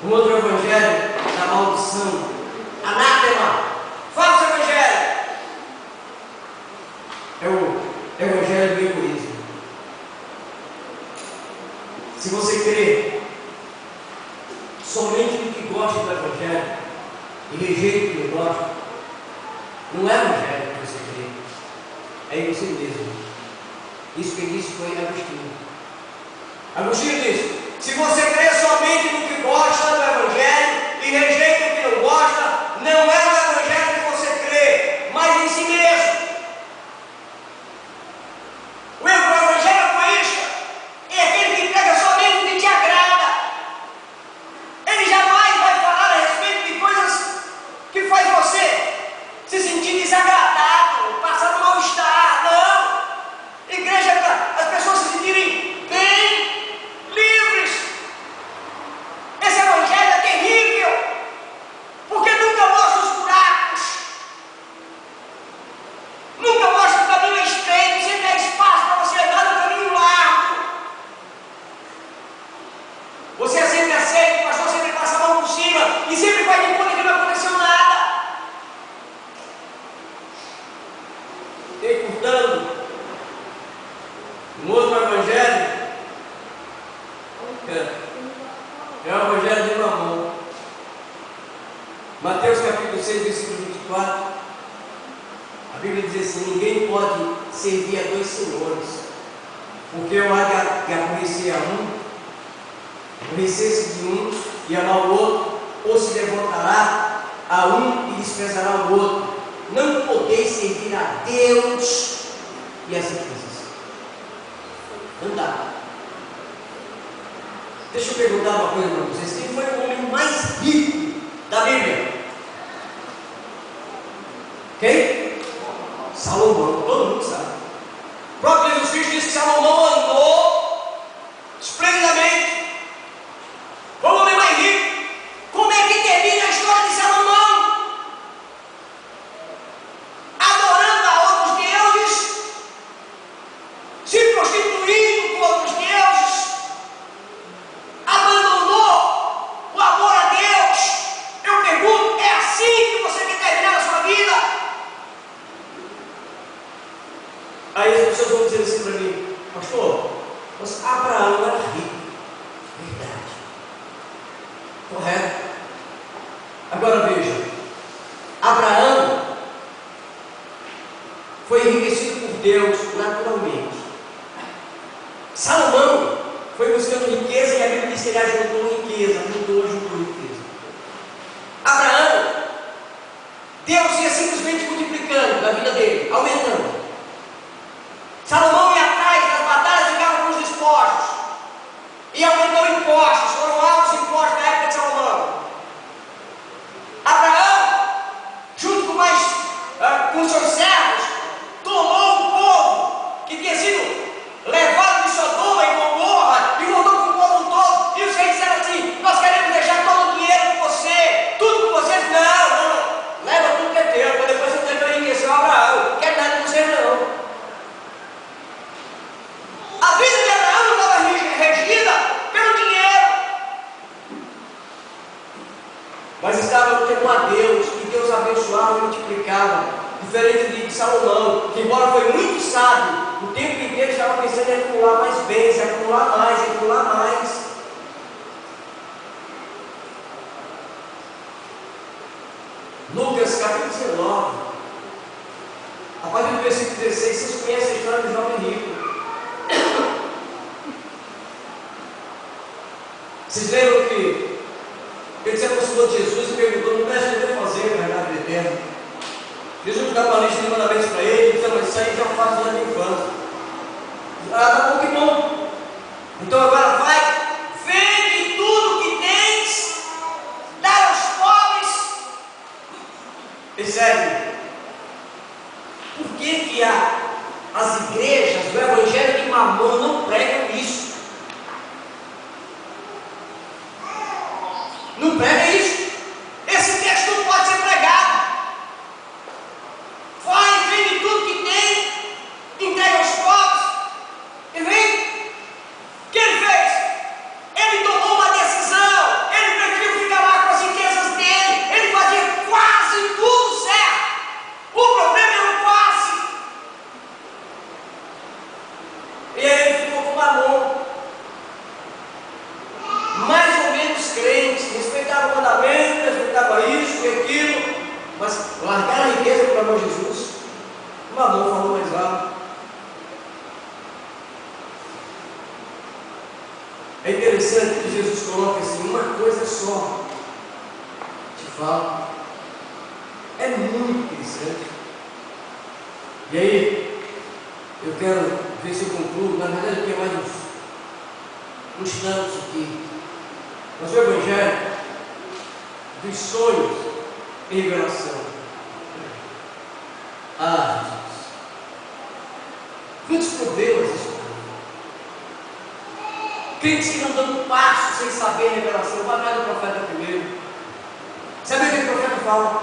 Um outro evangelho da maldição, anátema, falso evangelho, é o evangelho do egoísmo. Se você crê somente no que gosta do evangelho e rejeita o que não gosta, não é o evangelho que você crê, é em você mesmo. Isso que disse foi Agostinho. Agostinho disse: se você crê somente no que gosta do evangelho e rejeita o que não gosta, não é o evangelho que você crê, mas em si mesmo. O evangelho egoísta é aquele que prega somente o que te agrada. Ele jamais vai falar a respeito de coisas que faz você se sentir desagradável, passar um mal-estar. Não! Igreja é para as pessoas se sentirem bem, livres. Esse evangelho encurtando, um outro evangelho, é o evangelho de Mamon. Mateus capítulo 6, versículo 24. A Bíblia diz assim: ninguém pode servir a dois senhores, porque eu há de aborrecer a um, aborrecer-se de um e amar o outro, ou se levantará a um e desprezará o outro. Não podeis servir a Deus e as riquezas. Não dá. Deixa eu perguntar uma coisa para vocês: quem foi o homem mais rico da Bíblia? Quem? Salomão, todo mundo sabe. O próprio Jesus Cristo diz que Salomão andou esplendidamente. Foi o homem mais rico. Como é que termina a história de Salomão? Adorando a outros deuses, se prostituindo com outros deuses, abandonou o amor a Deus. Eu pergunto: é assim que você quer terminar a sua vida? Aí as pessoas vão dizer assim para mim: pastor, mas Abraão era rico. Verdade. Correto? Agora veja: Abraão foi enriquecido por Deus naturalmente. Salomão foi buscando riqueza e a Bíblia diz que ele ajuntou riqueza. Abraão, Deus ia simplesmente multiplicando na vida dele, aumentando. Salomão ia atrás das batalhas e ficava com os despojos. E aumentou impostos, foram altos impostos na época de Salomão. Abraão, junto com seus servos, tomou um povo que tinha sido levado de Sodoma e Gomorra e voltou com o povo todo. E os reis disseram assim: nós queremos deixar todo o dinheiro com você, tudo com vocês. Não, leva tudo que é teu, para depois você ter que enriquecer o Abraão. Não quero nada de vocês, não. A vida de Abraão não estava regida pelo dinheiro, mas estava no temor a Deus, e Deus abençoava e multiplicava. Diferente de Salomão, que embora foi muito sábio, o tempo inteiro estava pensando em acumular mais bens, acumular mais. Lucas capítulo 19, a partir do versículo 16, vocês conhecem a história do jovem rico. Vocês lembram que ele se aproximou de Jesus e perguntou: não mestre, o que eu devo fazer para herdar a vida eterna? Jesus dá uma lista de mandamentos para ele, dizendo: mas isso aí já faz lá de infância. Tá bom, que bom. Então agora vai, vende tudo que tens, dá aos pobres e segue. Por que as igrejas do Evangelho de Mamon não pregam isso? Não prega isso. Esse texto não pode ser pregado. Vai, vende tudo que tem, entrega aos pobres e vem. O que ele fez? Ele tomou uma decisão. Ele preferiu ficar lá com as riquezas dele. Ele fazia quase tudo certo. O problema é o quase. E aí ele ficou com Mamon. Mais ou menos crentes, respeitavam o mandamento, respeitavam isso e aquilo, mas largaram a riqueza pelo amor de Jesus. O Mamon falou mais alto. É interessante que Jesus coloca assim: uma coisa só te falo. É muito interessante. E aí, eu quero ver se eu concluo. Na verdade, eu tenho mais uns tantos aqui. Mas o Evangelho dos sonhos e revelação. Ah, Jesus. Quantos problemas isso tem? Crentes que não dão um passo sem saber a revelação. Vai atrás do profeta primeiro. Sabe o que o profeta fala?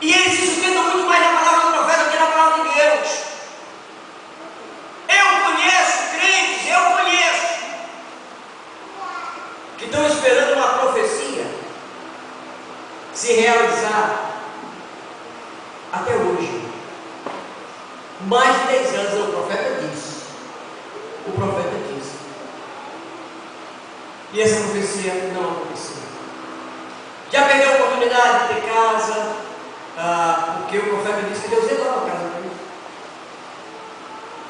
E eles se sustentam muito mais na palavra do profeta do que na palavra de Deus. Eu conheço crentes, que estão esperando uma profecia se realizar. até hoje. Mais de 10 anos, o profeta disse. O profeta disse. E essa profecia não aconteceu. Já perdeu a oportunidade de ter casa, porque o profeta disse que Deus ia dar uma casa para ele.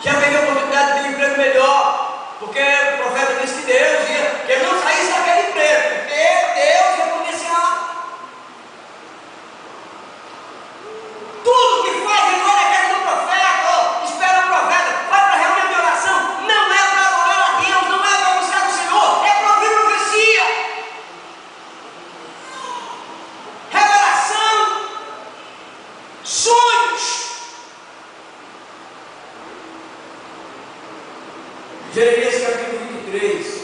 Já perdeu a oportunidade de ter um emprego melhor, porque o profeta disse que Deus ia, que ele não saísse daquele emprego, porque Deus ia providenciar. Tudo que faz ele vai na casa do profeta, espera o profeta, vai para a reunião de oração, não é para adorar a Deus, não é para buscar o Senhor, é para ouvir profecia, revelação, sonhos. Jeremias capítulo 23,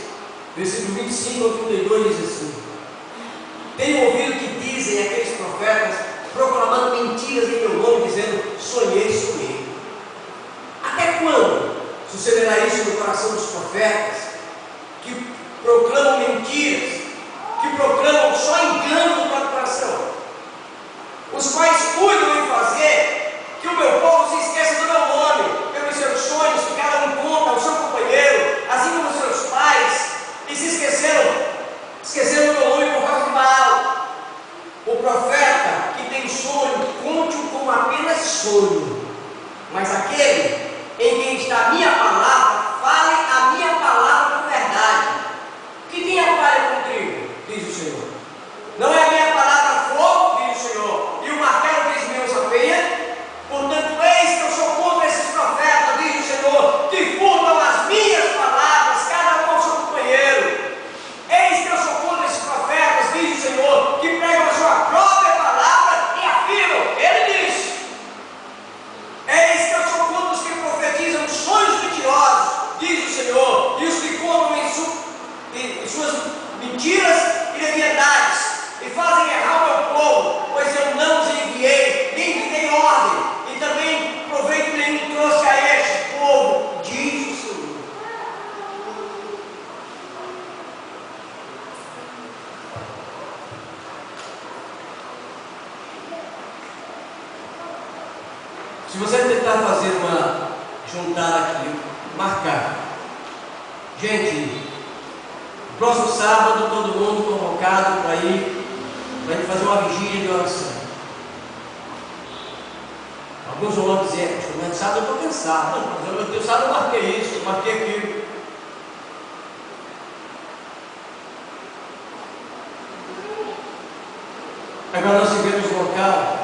versículo 25 ao 32 diz assim: Tenho ouvido que dizem aqueles profetas, proclamando mentiras em meu nome, dizendo: sonhei, sonhei. Até quando sucederá isso no coração dos profetas, que proclamam mentiras, que proclamam só engano no próprio coração, os quais cuidam em fazer que o meu povo se esqueça do meu nome, pelos seus sonhos que cada um conta ao seu companheiro, assim como os seus pais, e se esqueceram do meu nome por causa de Baal. O profeta que tem sonho, conte-o como apenas sonho, mas aquele em quem está a minha palavra, fale a minha palavra com verdade. Que tenha palha com trigo, diz o Senhor. Não é a minha palavra fogo, diz o Senhor, e o martelo diz meus a penha. Portanto, eis que eu sou contra esses profetas, diz o Senhor, que furtam as minhas palavras, cada um ao seu companheiro. Eis que eu sou contra esses profetas, diz o Senhor, que pregam a sua própria palavra e afirmam, ele diz. Eis que eu sou contra os que profetizam sonhos mentirosos, diz o Senhor, e os que contam em suas mentiras e leviandades, e fazem errar o meu povo, pois eu não os enviei, nem lhe dei ordem, e também proveito nenhum trouxe a este povo, diz o Senhor. Se você tentar fazer juntar aqui, marcar, gente, próximo sábado todo mundo convocado para ir, para gente fazer uma vigília de oração. Alguns vão dizer: no sábado eu estou cansado. Não, mas eu sábado eu marquei isso, eu marquei aquilo. Agora nós vivemos um local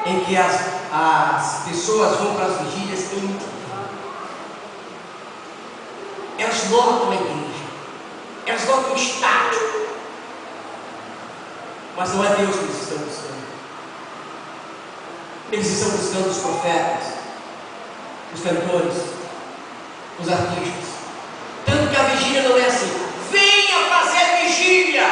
em que as pessoas vão para as vigílias em elas lotam a igreja, elas lotam o estádio, mas não é Deus que eles estão buscando. Eles estão buscando os profetas, os cantores, os artistas. Tanto que a vigília não é assim: venha fazer vigília.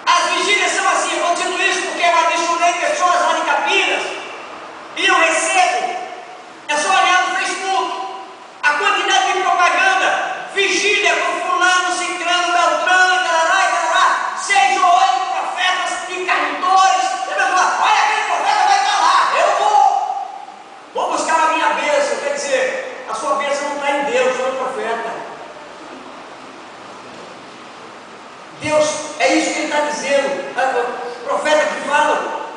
As vigílias são assim. Eu estou dizendo isso porque eu adicionei pessoas lá de Campinas e eu recebo. É só olhar no Facebook a quantidade de propaganda, vigília com fulano, ciclano, beltrano, tarará, 6 ou 8 profetas e cantores. Olha, aquele profeta vai estar lá, eu vou buscar a minha bênção. Quer dizer, a sua bênção não está em Deus, só no profeta. Deus, é isso que ele está dizendo. O profeta que fala,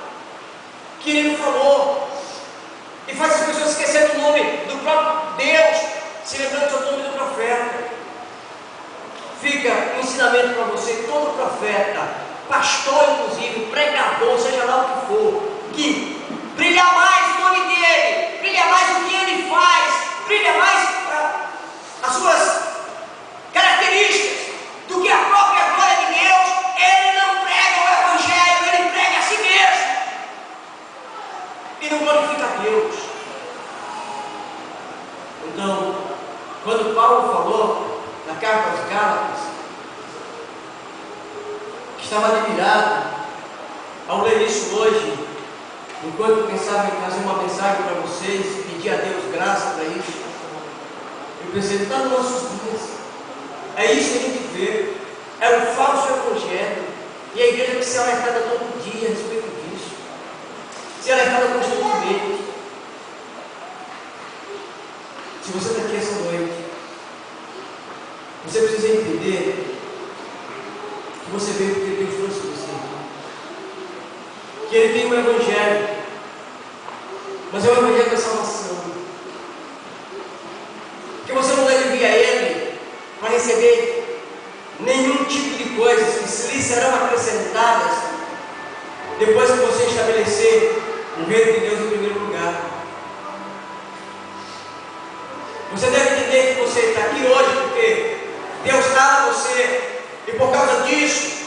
que ele falou, e faz as pessoas esquecerem o nome do próprio Deus, se lembrando do nome do profeta. Fica um ensinamento para você: todo profeta, pastor inclusive, pregador, seja lá o que for, que brilha mais o nome dele, brilha mais o que ele faz, brilha mais as suas características do que a própria glória de Deus. Ele não prega o evangelho, ele prega a si mesmo e não glorifica a Deus. Então, quando Paulo falou na carta aos Gálatas, que estava admirado ao ler isso hoje, enquanto pensava em trazer uma mensagem para vocês, pedir a Deus graça para isso, eu pensei: está nos nossos dias. É isso que a gente vê. É o falso evangelho. E a igreja que se alertada todo dia. que ele tem um evangelho, mas é o evangelho da salvação. Que você não deve vir a ele para receber nenhum tipo de coisas que lhe serão acrescentadas depois que você estabelecer o reino de Deus em primeiro lugar. Você deve entender que você está aqui hoje porque Deus está em você, e por causa disso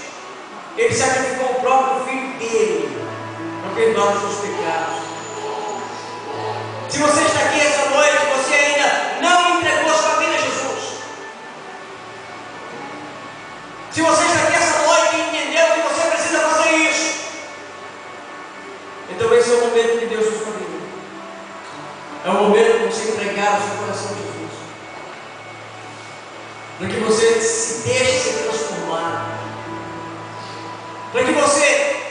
Ele sacrificou o próprio Filho dele para perdoar os seus pecados. Se você está aqui essa noite, você ainda não entregou sua vida a Jesus. Se você está aqui essa noite e entendeu que você precisa fazer isso, então esse é o momento que Deus nos convida. É o momento de você entregar o seu coração a Jesus, para que você se deixe ser transformado, para que você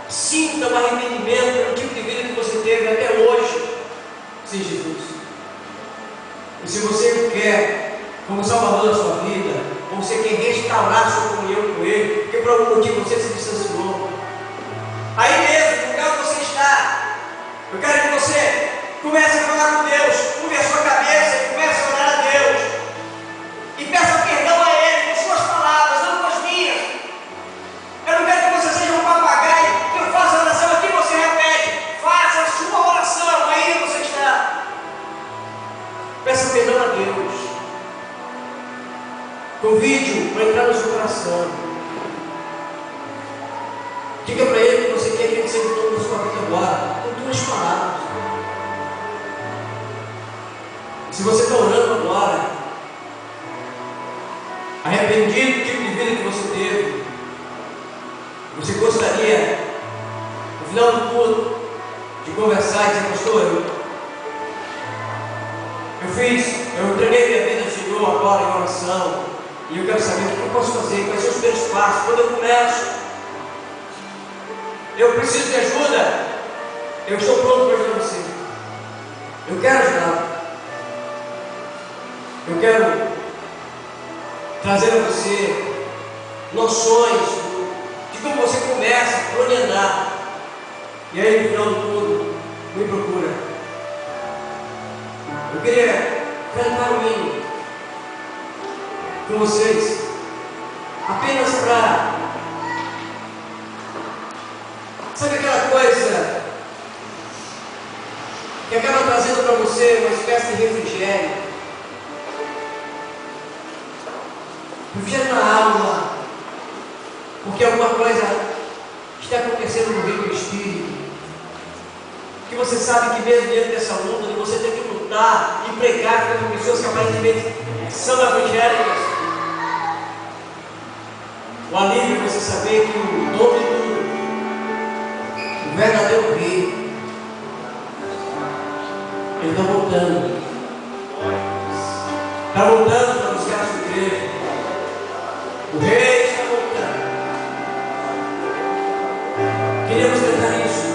sinta um arrependimento pelo tipo de vida que você teve até hoje sem Jesus. E se você quer, como Salvador da sua vida, ou você quer restaurar sua comunhão com Ele, porque por algum motivo você se distanciou, aí mesmo, no lugar onde você está, eu quero que você comece a falar com Deus, curve a sua cabeça e comece a orar a Deus, e peça perdão a Ele com suas palavras, não com as minhas. Eu não quero que você seja um papagaio, que eu faça a oração aqui, você repete, faça a sua oração, aí você está. Peça perdão a Deus, convide-o para entrar no seu coração, diga para Ele que você quer que Ele seja o dono da sua vida agora, com tuas palavras. Se você está orando agora, arrependido do tipo de vida que você teve, você gostaria, no final do culto, de conversar e dizer: pastor, eu entreguei minha vida ao Senhor agora em oração, e eu quero saber o que eu posso fazer, quais são os primeiros passos, quando eu começo, eu preciso de ajuda, eu estou pronto para ajudar você, eu quero ajudar. Eu quero trazer a você noções de como você começa, por onde andar. E aí, no final do tudo, me procura. Eu queria cantar um hino com vocês, apenas para, sabe aquela coisa que acaba trazendo para você uma espécie de refrigério? Refrigério na alma, porque alguma coisa está acontecendo no reino do Espírito, que você sabe que mesmo dentro dessa luta, você tem que lutar e pregar contra pessoas que aparentemente são evangélicas. O alívio é você saber que o dono de tudo, o verdadeiro rei, ele está voltando. Está voltando para buscar a sua igreja. O rei está voltando. Queríamos cantar isso.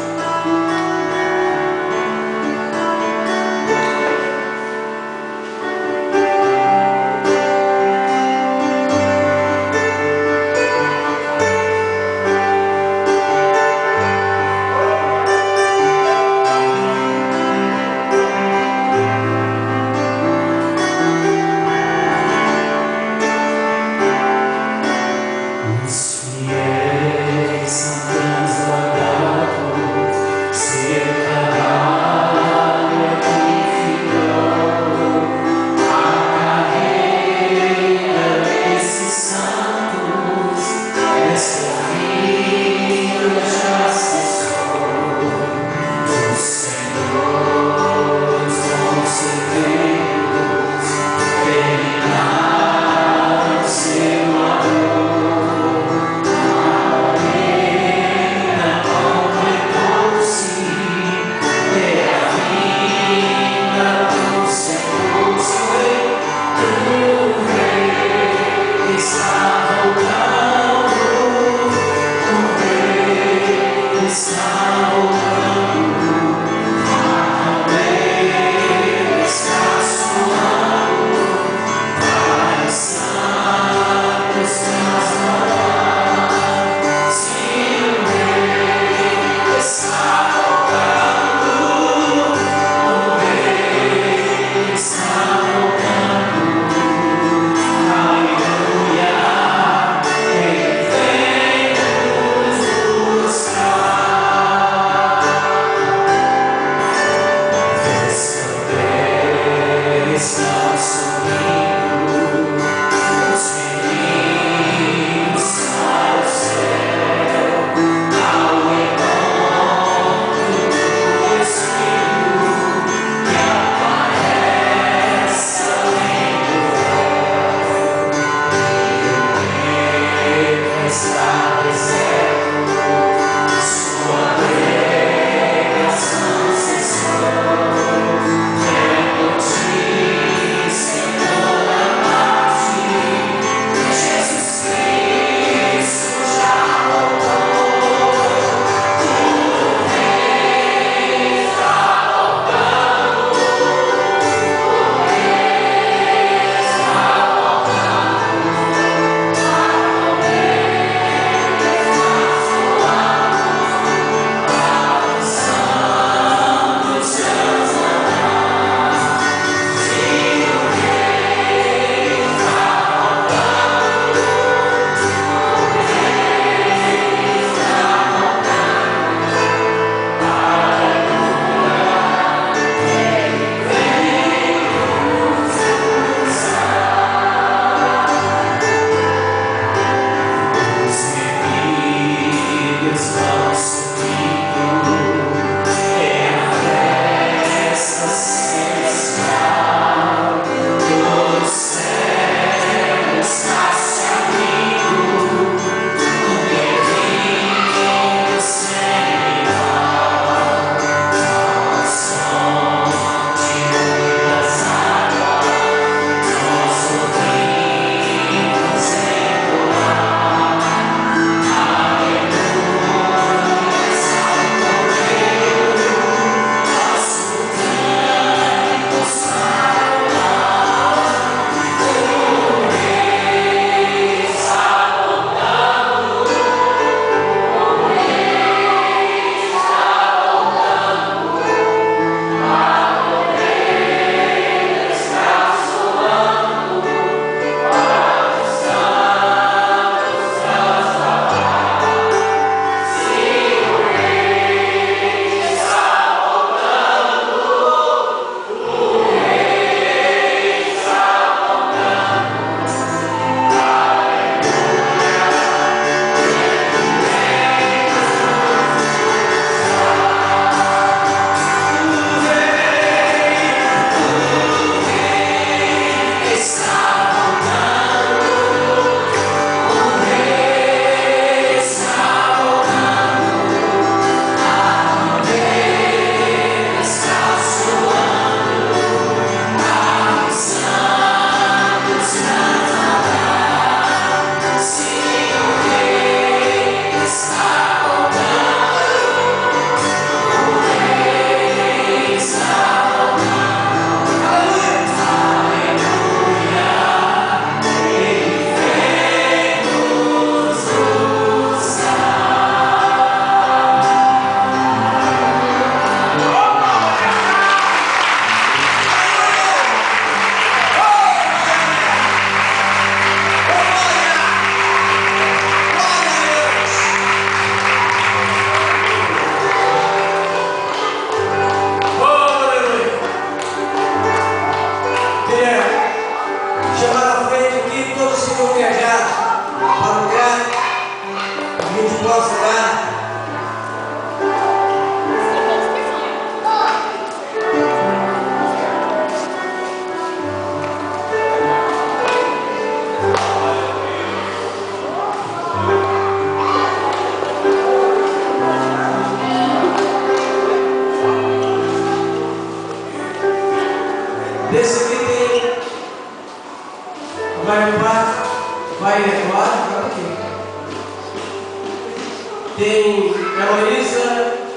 Heloísa,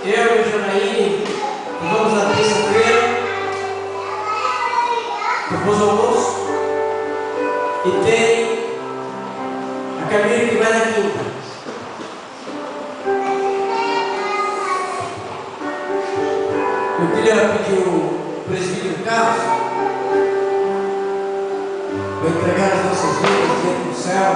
eu e o Janaíne vamos na terça-feira, depois do almoço, e tem a Camila que vai na quinta. Eu queria pedir o presbítero Carlos para entregar as nossas vidas dentro do céu.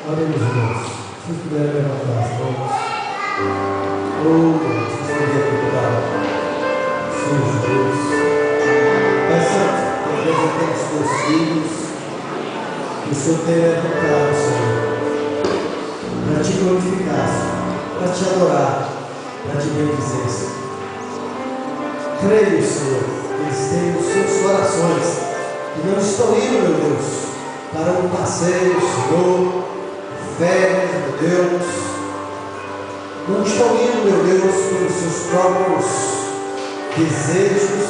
Oremos, irmãos. Se vocês puderem levantar as mãos. Se vocês puderem cuidar. Senhor Deus. Pai Santo, nós levantamos os teus filhos. Que o Senhor tenha levantado, Senhor. Para te glorificar, para te adorar, para te bendizer, Senhor. Creio, Senhor, que eles têm os seus corações que não estão indo, meu Deus, para um passeio, Senhor. Férias, meu Deus, não estão indo, meu Deus, pelos seus próprios desejos,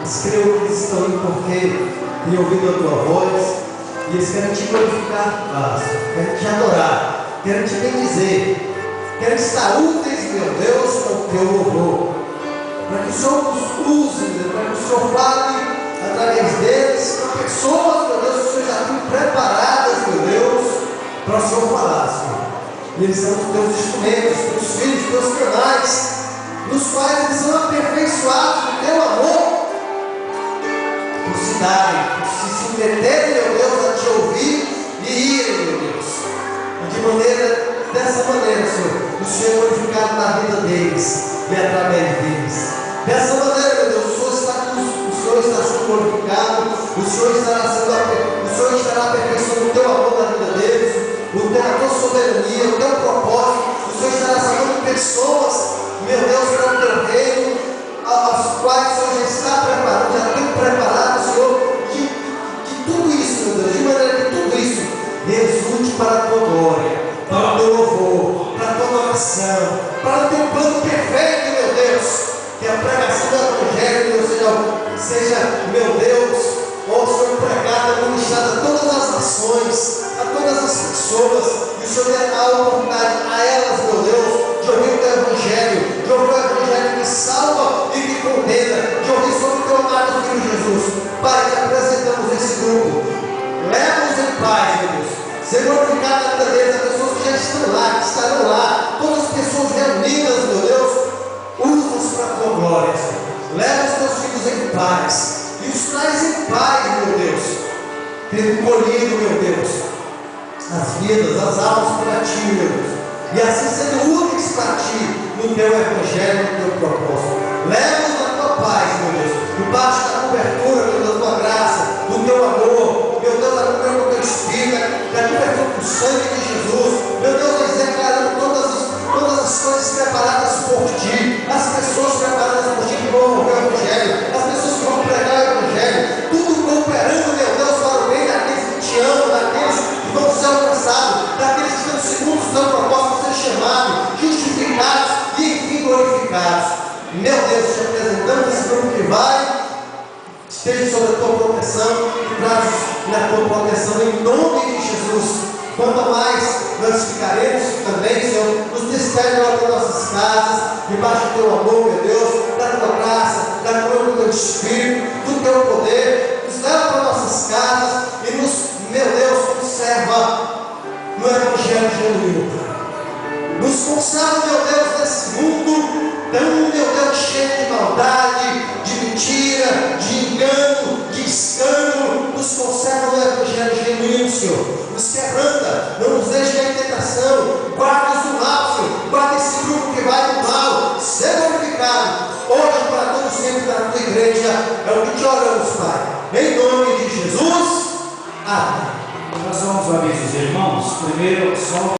mas creio que eles estão indo porque têm ouvido a tua voz e eles querem te glorificar, querem te adorar, querem te bendizer, querem estar úteis, meu Deus, para o teu louvor, para que o Senhor nos use, para que o Senhor fale através deles, para pessoas, meu Deus, que o Senhor já tem preparadas, meu Deus, para o Senhor falar, Senhor. Eles são os teus instrumentos, teus filhos, teus canais, nos quais eles são aperfeiçoados no teu amor, por se darem, por se submeterem, meu Deus, a te ouvir e irem, meu Deus. E dessa maneira, Senhor, o Senhor é glorificado na vida deles e através deles. Dessa maneira, meu Deus, o Senhor está sendo glorificado, o Senhor estará aperfeiçoando o teu amor na vida deles, a tua soberania, o teu propósito. O Senhor estará salvando pessoas, meu Deus, para o teu reino, aos quais o Senhor já está preparando, já tem preparado, Senhor, que tudo isso, meu Deus, de maneira que tudo isso resulte para a tua glória, para o teu louvor, para a tua adoração, para o teu plano perfeito, meu Deus, que a pregação do Evangelho, meu Senhor, seja, meu Deus, ó Senhor, pregada, ministrada a todas as nações, a todas as pessoas, e o Senhor dê a oportunidade a elas, meu Deus, de ouvir o teu Evangelho, de ouvir o Evangelho que salva e que condena, de ouvir sobre o teu amado Filho Jesus. Pai, te apresentamos esse grupo, leva-os em paz, meu Deus, seja glorificado na vida deles, as pessoas que já estão lá, que estarão lá, todas as pessoas reunidas, meu Deus, usa-os para a tua glória, Senhor. Leva os teus filhos em paz e os traz em paz, meu Deus, tendo colhido, meu Deus, as vidas, as almas para ti, meu Deus, e assim sendo úteis para ti no teu Evangelho, no teu propósito. Leva-os na tua paz, meu Deus, debaixo da cobertura, meu Deus, da tua graça, do teu amor, meu Deus, da cobertura do teu Espírito, da cobertura do sangue de Jesus, meu Deus, nós declarando todas as coisas preparadas por ti, as pessoas preparadas por ti que vão ouvir o Evangelho, as pessoas que vão pregar o Evangelho, tudo cooperando, meu Deus, para o bem daqueles que te amam, daqueles que vão ser alcançados, daqueles que estão segundo o teu propósito, ser chamados, justificados e enfim glorificados. Meu Deus, te apresentamos esse grupo que vai, esteja sob a tua proteção, traz na tua proteção em nome de Jesus. Quanto mais nós ficaremos também, Senhor, nos despede lá das nossas casas, debaixo do teu amor, meu Deus, da tua graça, da cura do teu Espírito, do teu poder, nos leva para nossas casas e nos, meu Deus, conserva no Evangelho genuíno. Nos conserva, meu Deus, nesse mundo tão, meu Deus, cheio de maldade, de mentira, de engano, de escândalo. Nos conserva no Evangelho genuíno, Senhor. Nos quebranta, não nos deixe cair em tentação. Guarda-nos do mal, Senhor. Guarda esse grupo que vai do mal. Seja glorificado hoje para todos sempre da tua igreja. É o que te oramos, Pai. Em nome de Jesus. Amém. Nós vamos avisar os irmãos. Primeiro, só